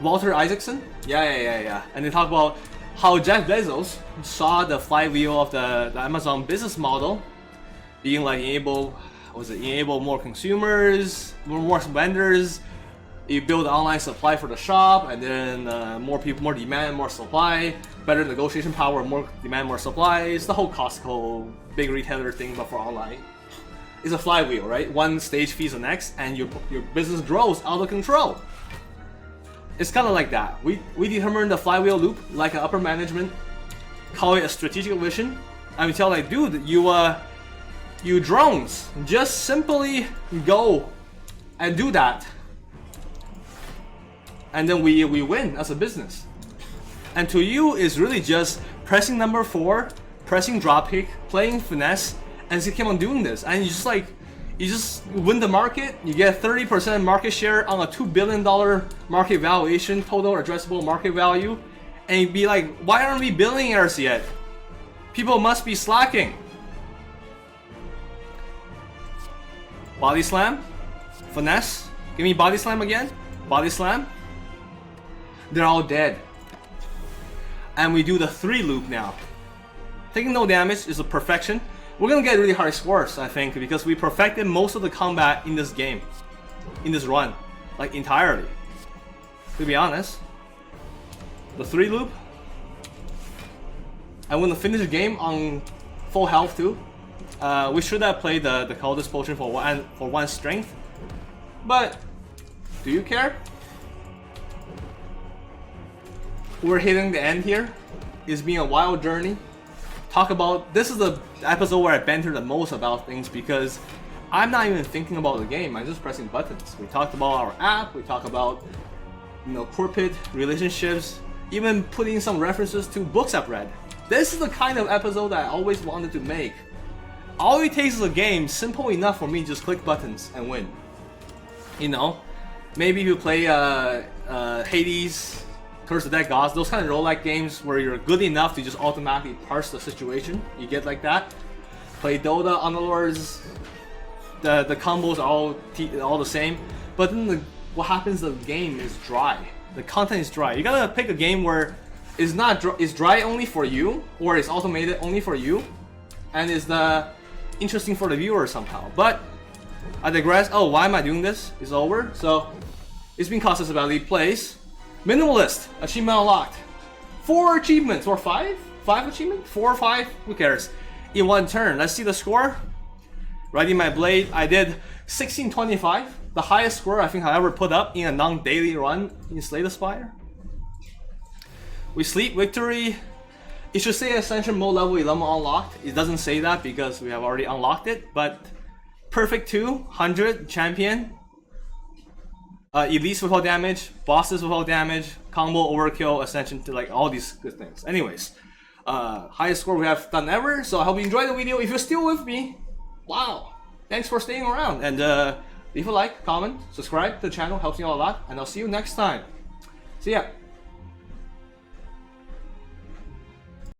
Speaker 1: Walter Isaacson. Yeah. And they talk about how Jeff Bezos saw the flywheel of the Amazon business model being like enable more consumers, more vendors. You build online supply for the shop, and then more people, more demand, more supply, better negotiation power, more demand, more supply. It's the whole Costco big retailer thing, but for online. It's a flywheel, right? One stage feeds the next, and your business grows out of control. It's kind of like that. We determine the flywheel loop like an upper management, call it a strategic vision, and we tell like, dude, you drones, just simply go and do that. And then we win as a business. And to you, it's really just pressing number 4, pressing dropkick, playing finesse, and you keep on doing this. And you just win the market. You get 30% market share on a $2 billion market valuation, total addressable market value. And you'd be like, why aren't we billionaires yet? People must be slacking. Body slam, finesse. Give me body slam again. Body slam. They're all dead. And we do the 3 loop now. Taking no damage is a perfection. We're gonna get really high scores, I think, because we perfected most of the combat in this game. In this run. Like entirely. To be honest. The 3 loop. I'm gonna finish the game on full health too. We should have played the coldest potion for one strength. But do you care? We're hitting the end here. It's been a wild journey. This is the episode where I banter the most about things because I'm not even thinking about the game. I'm just pressing buttons. We talked about our app. We talked about corporate relationships. Even putting some references to books I've read. This is the kind of episode that I always wanted to make. All it takes is a game simple enough for me to just click buttons and win. Maybe if you play Hades, Curse of the Dead Gods, those kind of roguelike games where you're good enough to just automatically parse the situation. You get like that. Play Dota, Underlords, the combos are all the same. But then what happens, the game is dry. The content is dry. You gotta pick a game where it's dry only for you, or it's automated only for you, and is interesting for the viewer somehow. But I digress. Oh, why am I doing this? It's over. So it's been Costas about Elite Plays. Minimalist, achievement unlocked. 4 achievements, or 5? 5 achievements? 4 or 5? Who cares? In one turn. Let's see the score. Riding my blade, I did 1625. The highest score I think I ever put up in a non-daily run in Slay the Spire. We sleep victory. it should say Ascension mode level 11 unlocked. It doesn't say that because we have already unlocked it, but perfect 2, 100, champion, elites without damage, bosses without damage, combo, overkill, Ascension, to like all these good things. Anyways, highest score we have done ever, so I hope you enjoyed the video. If you're still with me, wow, thanks for staying around, and leave a like, comment, subscribe to the channel, helps me out a lot, and I'll see you next time. See ya.